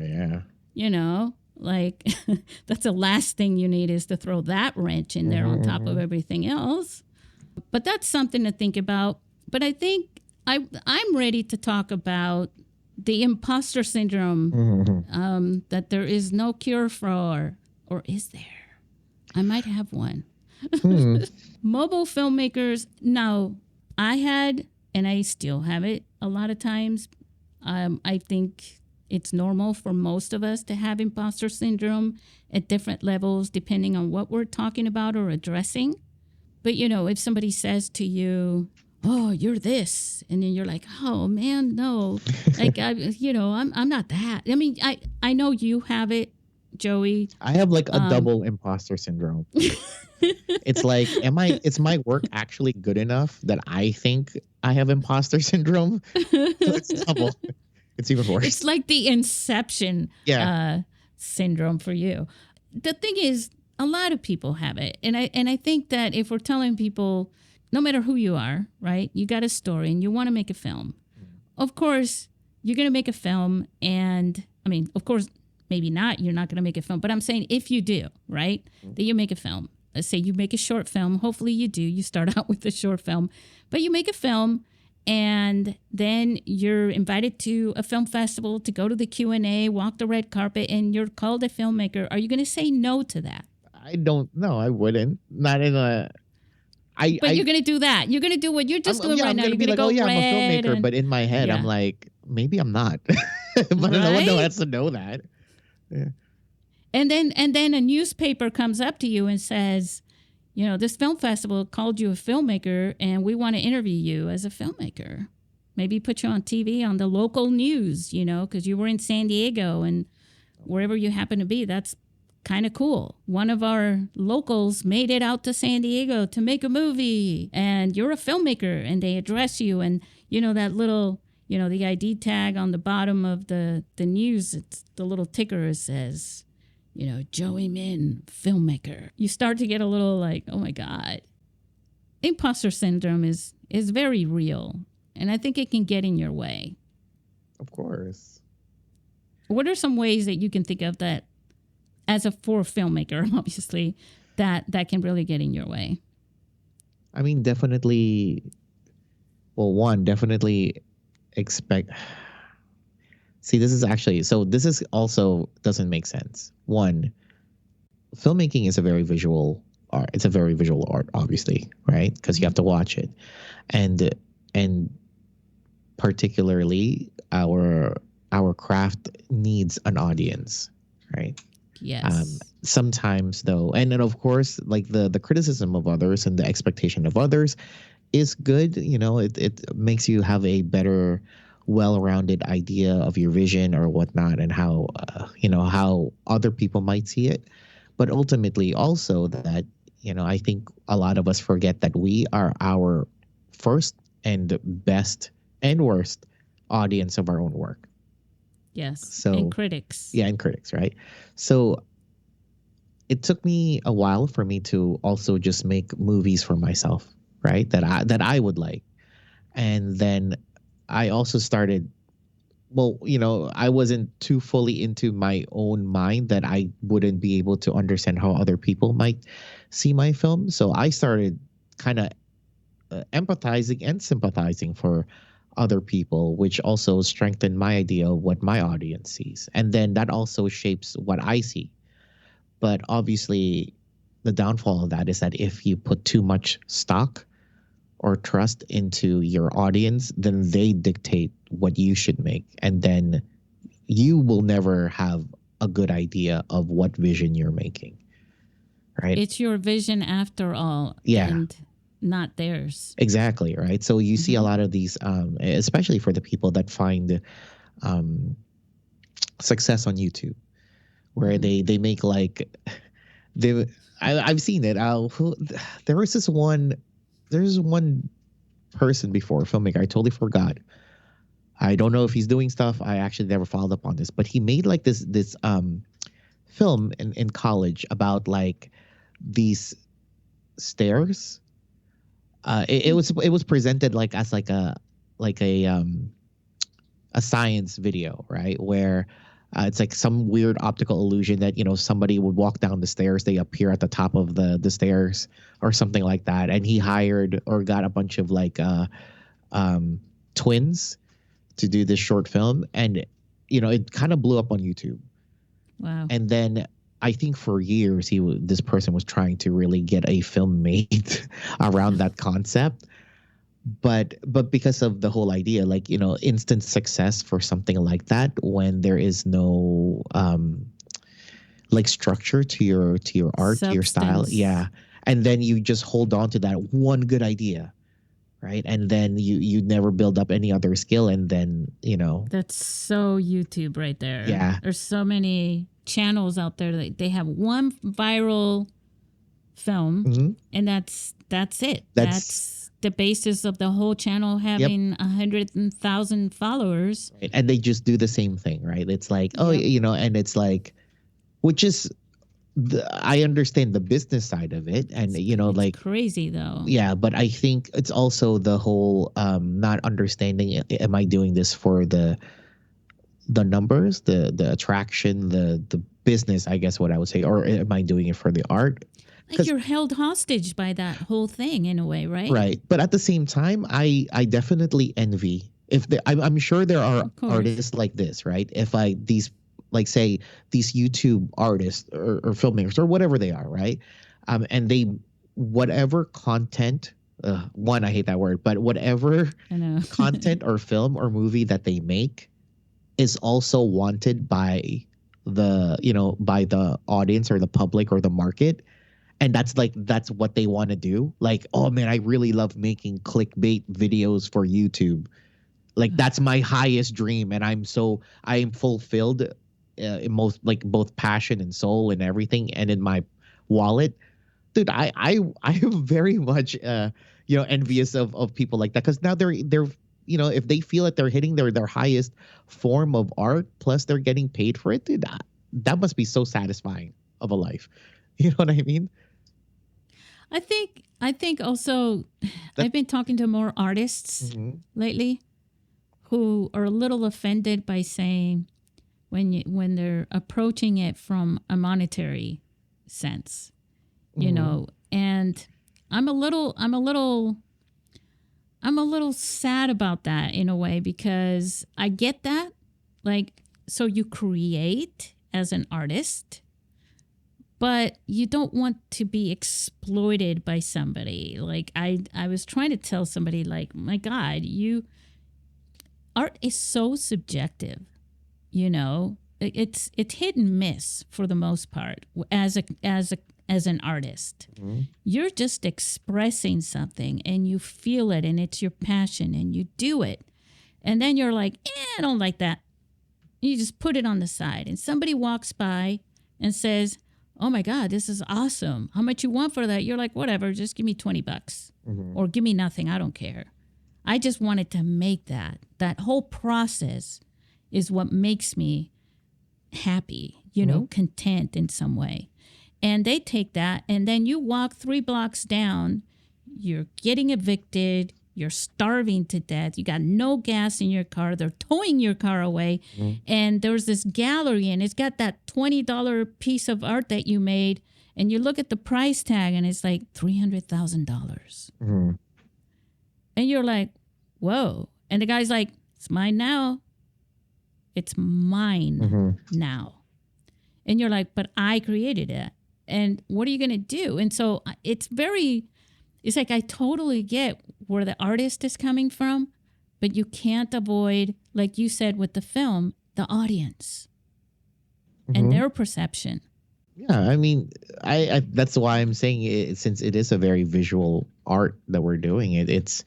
like that's the last thing you need is to throw that wrench in there on top of everything else. But that's something to think about. But I think I'm ready to talk about the imposter syndrome that there is no cure for, or is there? I might have one. Mobile filmmakers. Now, I had, and I still have it a lot of times. I think it's normal for most of us to have imposter syndrome at different levels, depending on what we're talking about or addressing. But, if somebody says to you, oh, you're this, and then you're like, oh, man, no. Like, I'm not that. I mean, I know you have it, Joey. I have like a double imposter syndrome. It's like, is my work actually good enough that I think I have imposter syndrome? So it's double. It's even worse. It's like the Inception syndrome for you. The thing is, a lot of people have it. And I think that if we're telling people, no matter who you are, right, you got a story and you want to make a film. Of course, you're going to make a film. And I mean, of course, maybe not. You're not going to make a film. But I'm saying if you do, right, that you make a film. Let's say you make a short film. Hopefully you do. You start out with a short film. But you make a film. And then you're invited to a film festival to go to the Q&A, walk the red carpet, and you're called a filmmaker. Are you going to say no to that? I don't know. I wouldn't. Not in a... But you're going to do that. You're going to do what you're just doing right now. You're going to go I'm a red filmmaker, but in my head, I'm like, maybe I'm not. But no one has to know that. Yeah. And then a newspaper comes up to you and says, this film festival called you a filmmaker and we want to interview you as a filmmaker. Maybe put you on TV on the local news, because you were in San Diego and wherever you happen to be. That's kind of cool. One of our locals made it out to San Diego to make a movie and you're a filmmaker, and they address you. And, that little, the ID tag on the bottom of the news, it's the little ticker says, Joey Min, filmmaker. You start to get a little like, oh my God. Imposter syndrome is very real. And I think it can get in your way. Of course. What are some ways that you can think of that for a filmmaker, obviously, that can really get in your way? I mean, definitely expect... See, this is also doesn't make sense. One, filmmaking is a very visual art. It's a very visual art, obviously, right? Because you have to watch it. And particularly our craft needs an audience, right? Yes. Sometimes though, and then of course, like the criticism of others and the expectation of others is good. It makes you have a better, well-rounded idea of your vision or whatnot, and how how other people might see it. But ultimately also that, I think a lot of us forget that we are our first and best and worst audience of our own work. Yes. So, and critics. Yeah, and critics, right? So it took me a while for me to also just make movies for myself, right? That I would like. And then I also started, I wasn't too fully into my own mind that I wouldn't be able to understand how other people might see my film. So I started kind of empathizing and sympathizing for other people, which also strengthened my idea of what my audience sees. And then that also shapes what I see. But obviously, the downfall of that is that if you put too much stock or trust into your audience, then they dictate what you should make. And then you will never have a good idea of what vision you're making. right? It's your vision after all, Yeah. and not theirs. Exactly, right? So you see a lot of these, especially for the people that find um, success on YouTube, where they make like they I've seen it. There was there's one person before, filmmaker. I totally forgot. I don't know if he's doing stuff. I actually never followed up on this, but he made like this film in college about like these stairs. It was presented like as like a science video, right? Where it's like some weird optical illusion that somebody would walk down the stairs, they appear at the top of the stairs or something like that, and he hired or got a bunch of like twins to do this short film, and it kind of blew up on YouTube. Wow. And then I think for years this person was trying to really get a film made around that concept. But because of the whole idea, like, instant success for something like that, when there is no like structure to your art, to your style. Substance. Yeah. And then you just hold on to that one good idea, right? And then you never build up any other skill, and then That's so YouTube right there. Yeah. There's so many channels out there that they have one viral film, and that's it. That's the basis of the whole channel, having 100,000 followers. Right. And they just do the same thing, right? It's like, and it's like, which is, I understand the business side of it, and It's like crazy though. Yeah, but I think it's also the whole not understanding. Am I doing this for the numbers, the attraction, the business? I guess what I would say, or am I doing it for the art? Like you're held hostage by that whole thing in a way, right? Right. But at the same time, I definitely envy I'm sure there are artists like this, right? If these like say these YouTube artists or filmmakers or whatever they are, right? And they whatever content, one, I hate that word, but whatever I know. content or film or movie that they make is also wanted by the audience or the public or the market. And that's what they want to do. Like, oh man, I really love making clickbait videos for YouTube. Like that's my highest dream, and I am fulfilled in both passion and soul and everything, and in my wallet, dude. I am very much envious of people like that, because now they're if they feel that they're hitting their highest form of art, plus they're getting paid for it, dude, that must be so satisfying of a life. You know what I mean? I think also I've been talking to more artists lately who are a little offended by saying when they're approaching it from a monetary sense, and I'm a little sad about that in a way, because I get that, like, so you create as an artist, but you don't want to be exploited by somebody. Like I was trying to tell somebody, like, my God, art is so subjective, it's hit and miss for the most part as an artist. You're just expressing something and you feel it and it's your passion and you do it. And then you're like, I don't like that. You just put it on the side, and somebody walks by and says, oh my God, this is awesome. How much you want for that? You're like, whatever, just give me $20 or give me nothing. I don't care. I just wanted to make that. That whole process is what makes me happy, content in some way. And they take that, and then you walk 3 blocks down, you're getting evicted, you're starving to death, you got no gas in your car, they're towing your car away, and there's this gallery, and it's got that $20 piece of art that you made, and you look at the price tag, and it's like $300,000. And you're like, whoa. And the guy's like, it's mine now. It's mine now. And you're like, but I created it. And what are you going to do? And so it's like, I totally get where the artist is coming from, but you can't avoid, like you said with the film, the audience and their perception. Yeah, I mean, I that's why I'm saying it, since it is a very visual art that we're doing, it's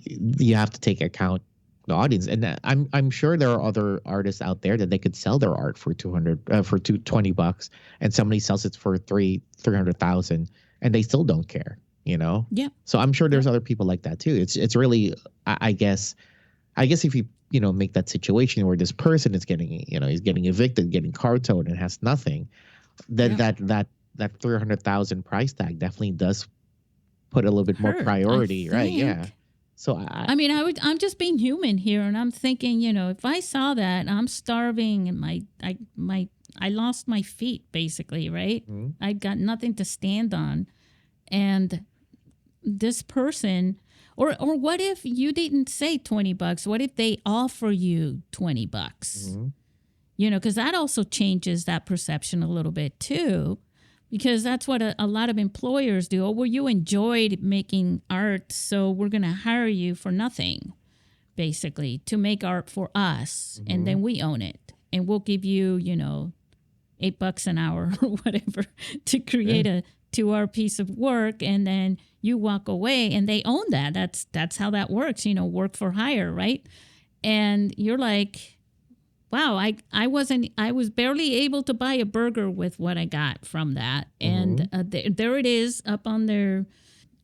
you have to take account the audience, and I'm sure there are other artists out there that they could sell their art for 200 for $20, and somebody sells it for 300,000, and they still don't care, you know. Yeah. So I'm sure Yeah. there's other people like that too. It's really I guess if you know make that situation where this person is getting he's getting evicted, getting car towed, and has nothing, then Yeah. that 300,000 price tag definitely does put a little bit more Hurt, I priority, right? Yeah. think. So I mean, I'm just being human here, and I'm thinking, if I saw that, I'm starving, and I lost my feet basically, right? Mhm. I got nothing to stand on, and this person, or what if you didn't say $20? What if they offer you $20? Mhm. Because that also changes that perception a little bit too, because that's what a lot of employers do. Oh, well, you enjoyed making art, so we're going to hire you for nothing, basically, to make art for us, and then we own it, and we'll give you, $8 an hour or whatever to create a 2-hour piece of work, and then you walk away, and they own that. That's how that works, work for hire, right? And you're like, wow, I was barely able to buy a burger with what I got from that. And there it is up on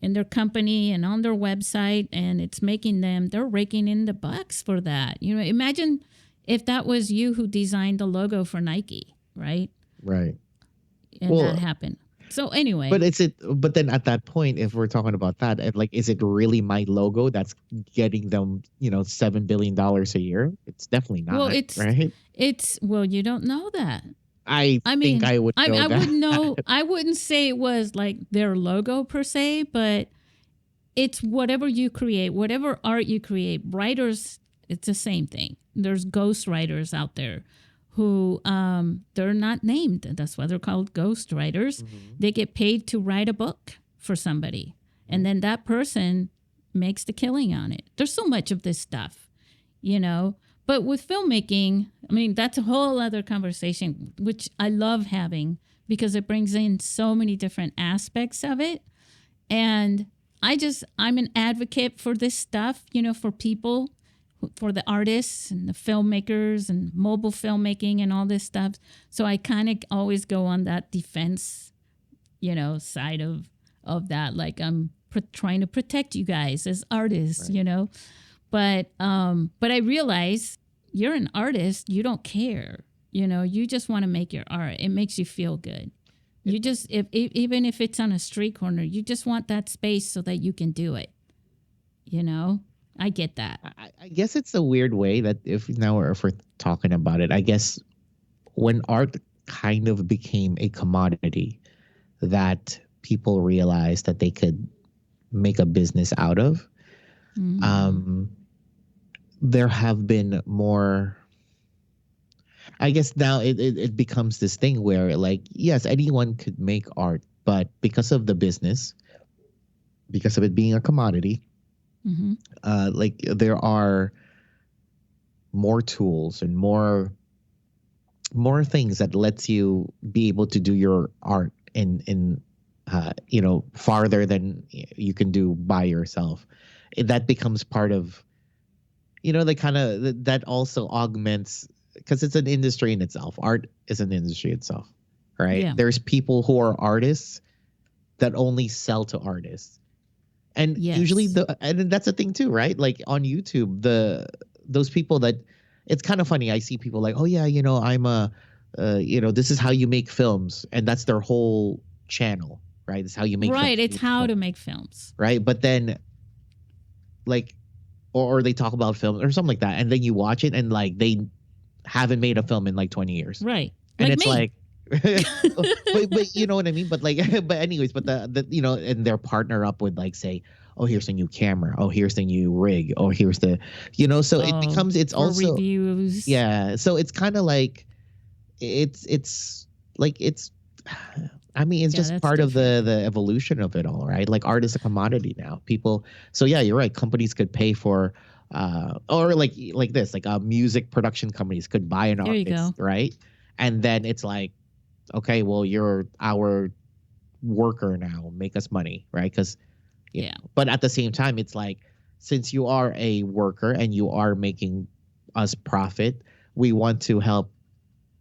in their company and on their website, and it's making they're raking in the bucks for that. Imagine if that was you who designed the logo for Nike, right? Right. And Well, that happened. So anyway, but then at that point, if we're talking about that, is it really my logo that's getting them, $7 billion a year? It's definitely not. well, right. well, you don't know that. I I think mean, I would know I that. wouldn't know. I wouldn't say it was like their logo per se, but it's whatever you create, whatever art you create. Writers, it's the same thing. There's ghost writers out there who they're not named. That's why they're called ghost writers. They get paid to write a book for somebody, and then that person makes the killing on it. There's so much of this stuff, But with filmmaking, I mean, that's a whole other conversation, which I love having because it brings in so many different aspects of it. And I'm an advocate for this stuff, for people, for the artists and the filmmakers and mobile filmmaking and all this stuff. So I kind of always go on that defense, side of that. Like I'm trying to protect you guys as artists, Right. But I realize you're an artist. You don't care. You just want to make your art. It makes you feel good. You just, even if it's on a street corner, you just want that space so that you can do it. I get that. I guess it's a weird way that if we're talking about it, I guess when art kind of became a commodity that people realized that they could make a business out of, there have been more. I guess now it becomes this thing where yes, anyone could make art, but because of the business, because of it being a commodity, there are more tools and more things that lets you be able to do your art in farther than you can do by yourself. That becomes part of that also augments, because it's an industry in itself. Art is an industry itself, right? Yeah. There's people who are artists that only sell to artists. And usually and that's the thing too, right? Like on YouTube, those people that it's kind of funny. I see people like, oh yeah, I'm this is how you make films, and that's their whole channel, right? It's how you make films. Right. It's how to make films. Right. But then or they talk about film or something like that, and then you watch it and they haven't made a film in 20 years. Right. And like it's me. but you know what I mean? But but anyways, but the and their partner up with say, oh, here's the new camera. Oh, here's the new rig. Oh, here's the, so it becomes, it's also reviews. Yeah. So it's kind of I mean, it's just part of the evolution of it all, right? Like art is a commodity now. People, so yeah, you're right. Companies could pay for, or like this, music production companies could buy an There you artist, go. right? And then it's okay, well, you're our worker now, make us money, right? Because Yeah. but at the same time, it's like, since you are a worker and you are making us profit, we want to help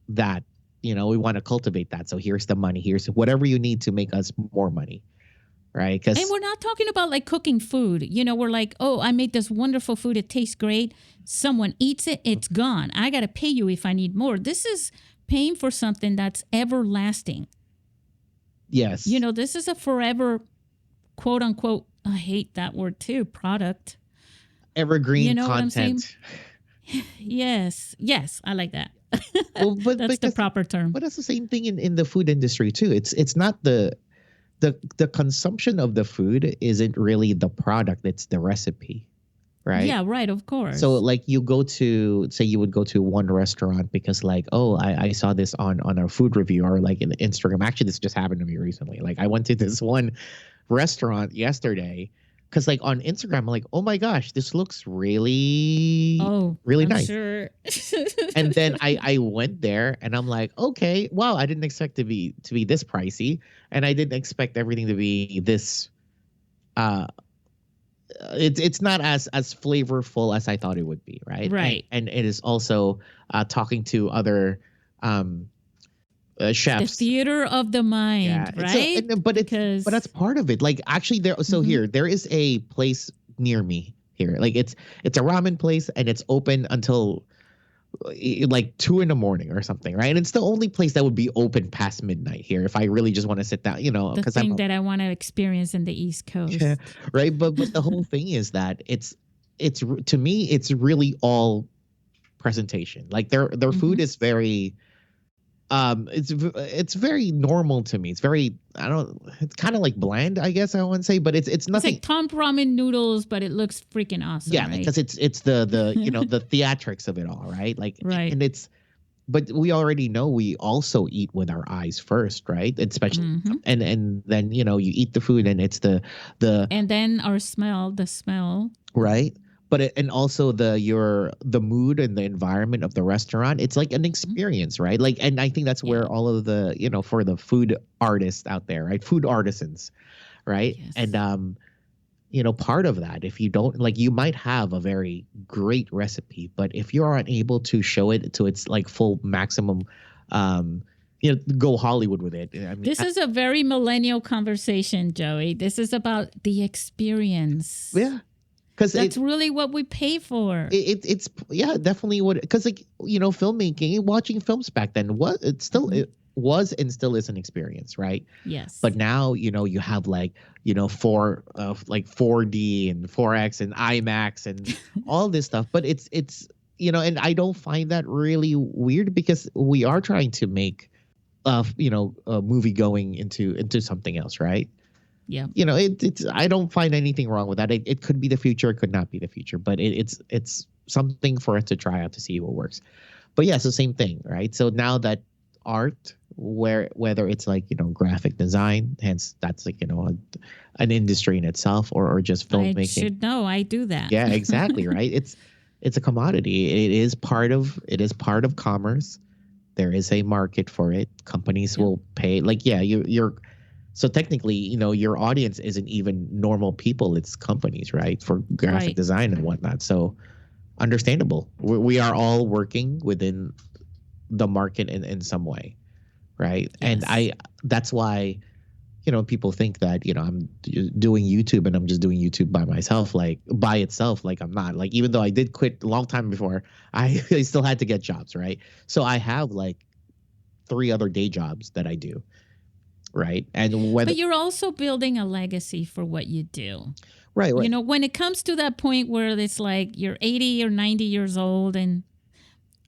that. We want to cultivate that. So here's the money. Here's whatever you need to make us more money, right? And Because we're not talking about like cooking food. We're like, oh, I made this wonderful food. It tastes great. Someone eats it. It's gone. I got to pay you if I need more. This is paying for something that's everlasting. yes, This is a forever, quote unquote, I hate that word too, product. evergreen You know what I'm saying? content. Yes. Yes. I like that. Well, but That's the because proper term. but that's the same thing in the food industry too. It's not the consumption of the food isn't really the product, it's the recipe, right? Yeah, right. Of course. So like you would go to one restaurant because like, oh, I saw this on a food review or like in Instagram. Actually, this just happened to me recently. Like I went to this one restaurant yesterday because like on Instagram, I'm like, oh my gosh, this looks really, oh, really I'm nice. sure. And then I went there and I'm like, okay, wow, I didn't expect to be this pricey, and I didn't expect everything to be this. Uh, it's not as flavorful as I thought it would be, right? Right. And it is also talking to other um, The chefs. theater of the mind, Yeah, right? but that's part of it. Like actually, here there is a place near me here. Like it's a ramen place and it's open until like 2 a.m. or something, right? And it's the only place that would be open past midnight here if I really just want to sit down, the because thing that I want to experience in the East Coast. yeah, right. But the whole thing is that it's to me it's really all presentation. Like their food is very it's very normal to me. It's very it's kind of like bland, I guess I want to say, but it's It's nothing. like Tom ramen noodles, but it looks freaking awesome. Yeah, right? because it's the the theatrics of it all, right? Like Right. and but we already know we also eat with our eyes first, right? Especially and then you eat the food and it's the and then the smell. right. But and also the mood and the environment of the restaurant. It's like an experience, right? Like, and I think that's where all of the for the food artists out there, right? Food artisans, right? Yes. And part of that, if you don't like, you might have a very great recipe, but if you aren't able to show it to its like full maximum, go Hollywood with it. I mean, This is a very millennial conversation, Joey. This is about the experience. yeah. Because that's really what we pay for. It's definitely what, because like filmmaking, watching films back then it was and still is an experience, right? Yes. But now you have like 4D and 4X and IMAX and all this stuff. But it's and I don't find that really weird because we are trying to make a movie going into something else, right? Yeah. It's I don't find anything wrong with that. It could be the future, it could not be the future, but it's something for us to try out to see what works. But yeah, it's the same thing, right? So now that art, whether it's like graphic design, hence that's like an industry in itself, or just filmmaking. I should know. I do that. Yeah, exactly, right? It's a commodity. It is part of commerce. There is a market for it. Companies will pay. Like, yeah, you're. So technically, your audience isn't even normal people. It's companies, right? For graphic design and whatnot. So understandable. We are all working within the market in some way, right? Yes. And that's why, people think that, I'm doing YouTube and I'm just doing YouTube by myself, like by itself. Like I'm not. Like, even though I did quit a long time before, I still had to get jobs, right? So I have like 3 other day jobs that I do. Right. And but you're also building a legacy for what you do. Right. When it comes to that point where it's like you're 80 or 90 years old, and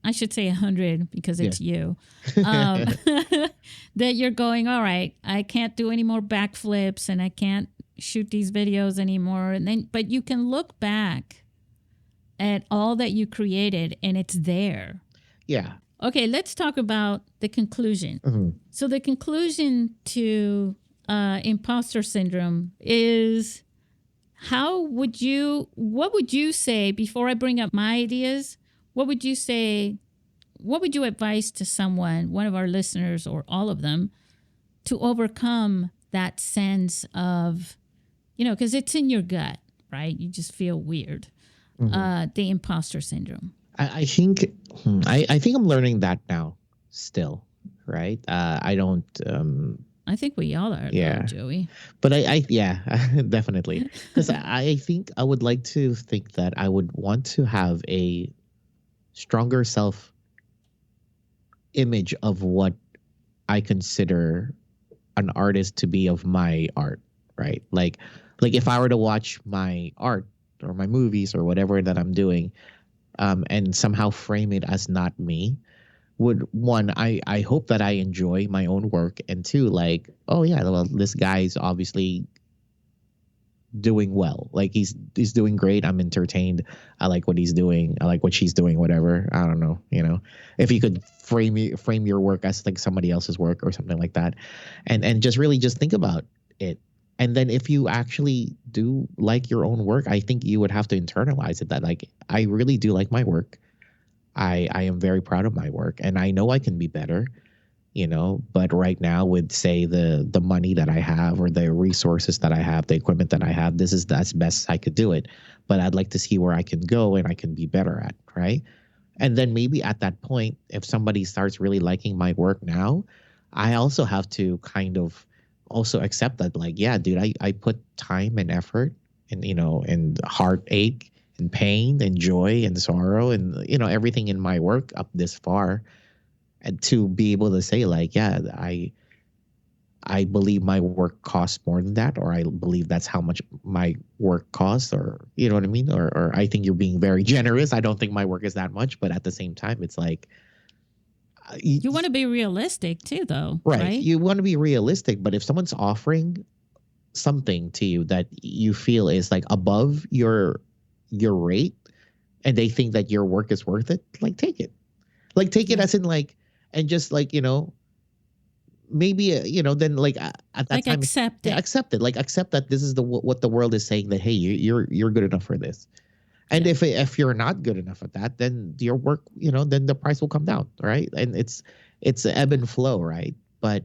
I should say 100 because it's you, that you're going, all right, I can't do any more backflips and I can't shoot these videos anymore. But you can look back at all that you created and it's there. Yeah. Okay, let's talk about the conclusion. Mm-hmm. So the conclusion to imposter syndrome is, what would you say, before I bring up my ideas, what would you say what would you advise to someone, one of our listeners or all of them, to overcome that sense of, because it's in your gut, right? You just feel weird. The imposter syndrome. I think I think I'm learning that now still, right? I don't I think we all are, yeah. though, Joey. But I yeah, definitely. Because I think I would like to think that I would want to have a stronger self image of what I consider an artist to be of my art, right? Like if I were to watch my art or my movies or whatever that I'm doing, and somehow frame it as not me, would one, I hope that I enjoy my own work, and two, like, oh yeah, well, this guy's obviously doing well. Like he's doing great. I'm entertained. I like what he's doing. I like what she's doing, whatever. I don't know, if you could frame your work as like somebody else's work or something like that. And just really just think about it. And then if you actually do like your own work, I think you would have to internalize it, that like, I really do like my work. I am very proud of my work, and I know I can be better, but right now with say the money that I have or the resources that I have, the equipment that I have, that's best I could do it. But I'd like to see where I can go and I can be better at, right? And then maybe at that point, if somebody starts really liking my work now, I also have to kind of also accept that, like, yeah, dude, I put time and effort and, and heartache and pain and joy and sorrow and, everything in my work up this far. And to be able to say, like, yeah, I believe my work costs more than that, or I believe that's how much my work costs, or you know what I mean? Or I think you're being very generous. I don't think my work is that much, but at the same time, it's like, you want to be realistic too, though, right? You want to be realistic, but if someone's offering something to you that you feel is like above your rate, and they think that your work is worth it, like take it. Like take it as in like, and just like, maybe, then like at that like time, accept it. Accept it. Like accept that this is what the world is saying, that, hey, you're good enough for this. And if you're not good enough at that, then your work, then the price will come down, right? And it's ebb and flow, right? But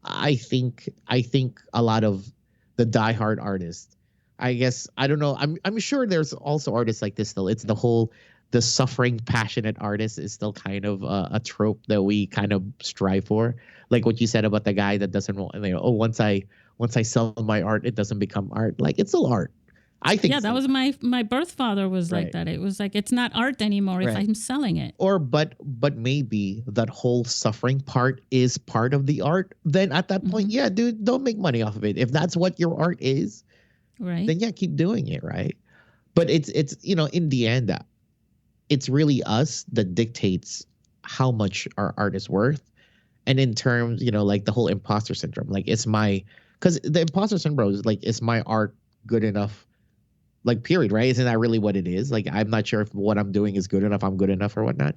I think a lot of the diehard artists, I guess, I don't know. I'm sure there's also artists like this still. It's the suffering, passionate artist is still kind of a trope that we kind of strive for. Like what you said about the guy that doesn't want, once I sell my art, it doesn't become art. Like it's still art. I think. Yeah, that was my birth father was like that. It was like, it's not art anymore if I'm selling it. Or but maybe that whole suffering part is part of the art. Then at that point, yeah, dude, don't make money off of it. If that's what your art is, right, then yeah, keep doing it, right? But it's in the end, it's really us that dictates how much our art is worth. And in terms, like the whole imposter syndrome, like because the imposter syndrome is like, is my art good enough? Like, period, right? Isn't that really what it is? Like, I'm not sure if what I'm doing is good enough, I'm good enough or whatnot.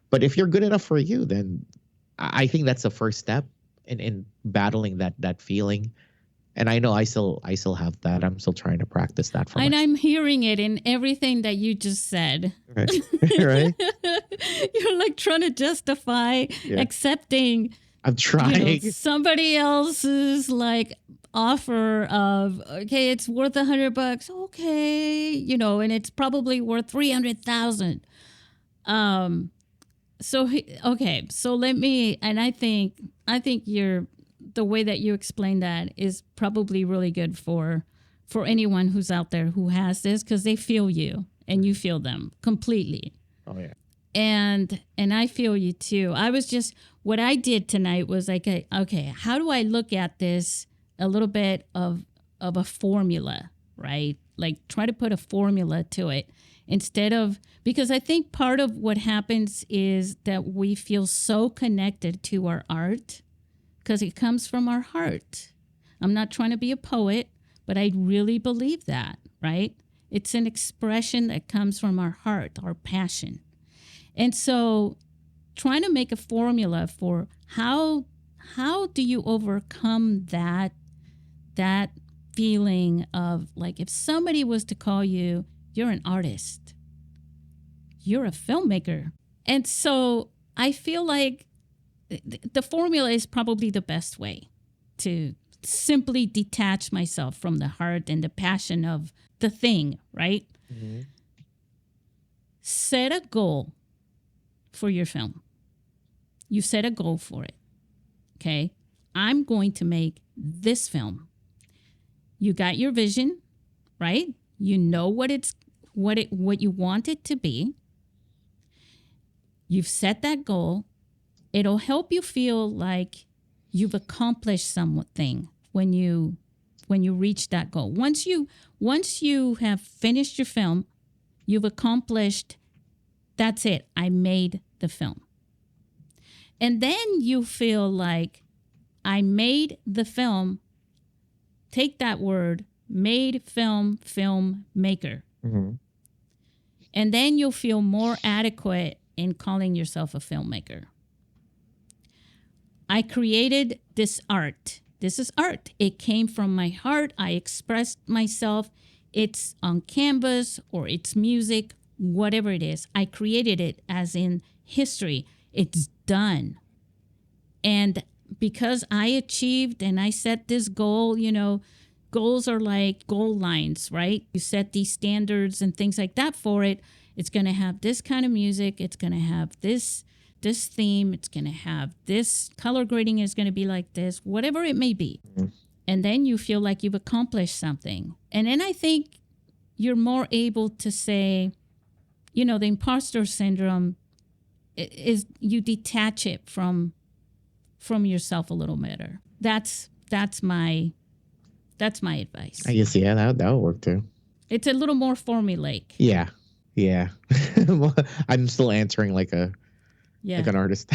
But if you're good enough for you, then I think that's the first step in battling that feeling. And I know I still have that. I'm still trying to practice that for and I'm hearing it in everything that you just said. Right. Right? You're like trying to justify accepting. I'm trying. Somebody else's like offer of, okay, it's worth $100. Okay. And it's probably worth 300,000. So let me, and I think the way that you explain that is probably really good for anyone who's out there who has this, because they feel you and you feel them completely. Oh yeah. And I feel you too. What I did tonight was like, okay, how do I look at this a little bit of a formula, right? Like try to put a formula to it instead of, because I think part of what happens is that we feel so connected to our art because it comes from our heart. I'm not trying to be a poet, but I really believe that, right? It's an expression that comes from our heart, our passion. And so trying to make a formula for how do you overcome that feeling of like, if somebody was to call you, you're an artist, you're a filmmaker. And so I feel like the formula is probably the best way to simply detach myself from the heart and the passion of the thing, right? Mm-hmm. Set a goal for your film. You set a goal for it. Okay? I'm going to make this film. You got your vision, right? You know what you want it to be. You've set that goal. It'll help you feel like you've accomplished something when you reach that goal. Once you have finished your film, you've accomplished, that's it. I made the film. And then you feel like I made the film. Take that word, made film, filmmaker. Mm-hmm. And then you'll feel more adequate in calling yourself a filmmaker. I created this art. This is art. It came from my heart. I expressed myself. It's on canvas or it's music, whatever it is. I created it as in history. It's done. And because I achieved and I set this goal, goals are like goal lines, right? You set these standards and things like that for it. It's going to have this kind of music. It's going to have this theme. It's going to have this color grading is going to be like this, whatever it may be. Mm-hmm. And then you feel like you've accomplished something. And then I think you're more able to say, the imposter syndrome is you detach it from yourself a little better. That's my advice. I guess, yeah, that would work too. It's a little more formulaic. Yeah. I'm still answering like an artist.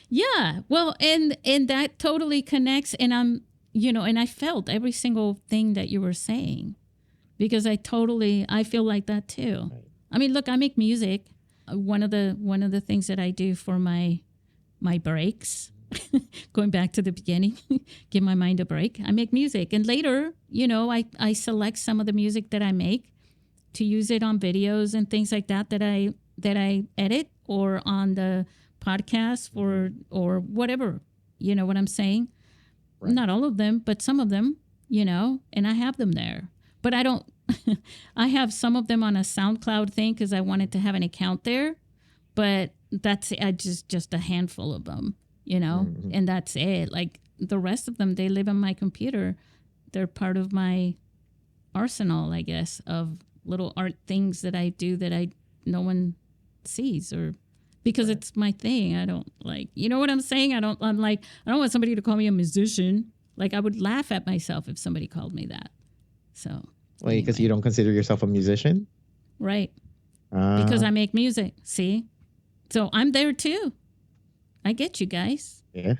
Yeah. Well, and that totally connects. And and I felt every single thing that you were saying because I feel like that too. Right. I mean, look, I make music. One of the things that I do for my breaks, going back to the beginning, give my mind a break. I make music. And later, I select some of the music that I make to use it on videos and things like that I edit or on the podcast or whatever. You know what I'm saying? Right. Not all of them, but some of them, and I have them there. But I don't, I have some of them on a SoundCloud thing because I wanted to have an account there. But that's just a handful of them, mm-hmm. and that's it. Like the rest of them, they live on my computer. They're part of my arsenal, I guess, of little art things that I do that no one sees or because right. It's my thing. I don't like, you know what I'm saying? I don't want somebody to call me a musician. Like I would laugh at myself if somebody called me that. So. Wait, because you don't consider yourself a musician? Right. Because I make music. See? So I'm there too. I get you guys. Yeah.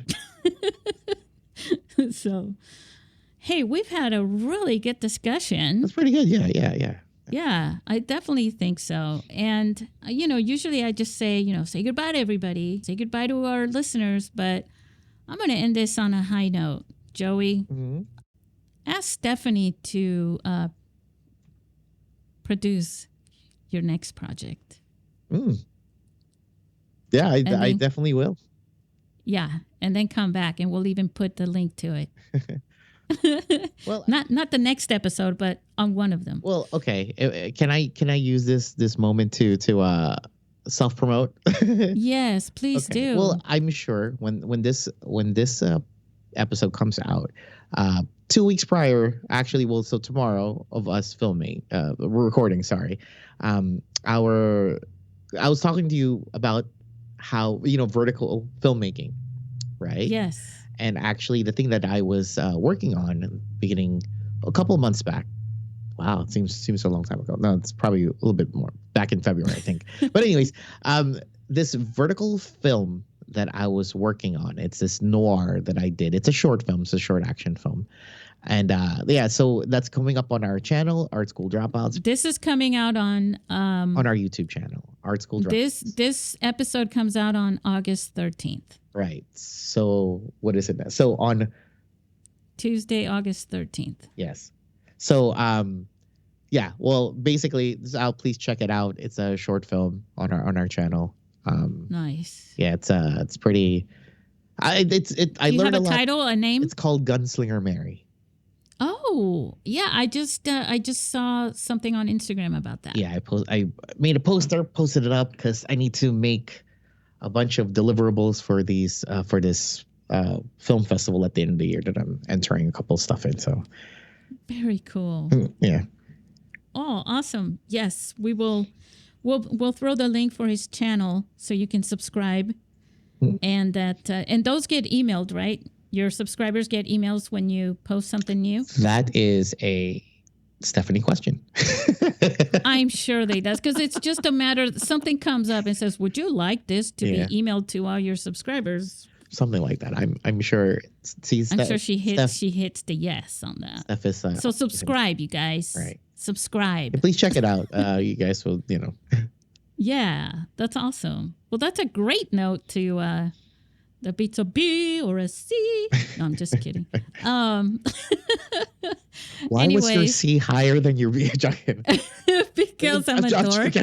So, hey, we've had a really good discussion. That's pretty good. Yeah. Yeah, I definitely think so. And, usually I just say, say goodbye to everybody, say goodbye to our listeners. But I'm going to end this on a high note. Joey, mm-hmm. Ask Stephanie to produce your next project. Yeah, I definitely will. Yeah, and then come back and we'll even put the link to it. Well, not the next episode, but on one of them. Well, okay. Can I use this moment to self promote? Yes, please do. Well, I'm sure when this episode comes out, 2 weeks prior, actually, so tomorrow of us recording. Sorry, I was talking to you about how vertical filmmaking, right? Yes. And actually, the thing that I was working on beginning a couple of months back. Wow, it seems a long time ago. No, it's probably a little bit more back in February, I think. But anyways, this vertical film that I was working on, it's this noir that I did. It's a short film. It's a short action film. And so that's coming up on our channel, Art School Dropouts. This is coming out on our YouTube channel, Art School Dropouts. This episode comes out on August 13th. Right. So what is it now? So on Tuesday, August 13th. Yes. So well, basically, please check it out. It's a short film on our channel. Nice. Yeah, it's pretty. I Do you learned have a a lot. title, a name? It's called Gunslinger Mary. Oh, yeah. I just saw something on Instagram about that. Yeah, I made a poster, posted it up because I need to make a bunch of deliverables for these for this film festival at the end of the year that I'm entering a couple stuff in. So Very cool. yeah. Oh, awesome. Yes, we will. We'll throw the link for his channel so you can subscribe, and that and those get emailed, right? Your subscribers get emails when you post something new. That is a Stephanie question. I'm sure they does, because it's just a matter. Something comes up and says, "Would you like this to be emailed to all your subscribers?" Something like that. I'm sure. I'm sure she hits the yes on that. Steph is, so subscribe, you guys. Right. Subscribe. Yeah, please check it out. You guys will, Yeah, that's awesome. Well, that's a great note to that beats a B or a C. No, I'm just kidding. Why anyways, was your C higher than your B? Because I'm a dork.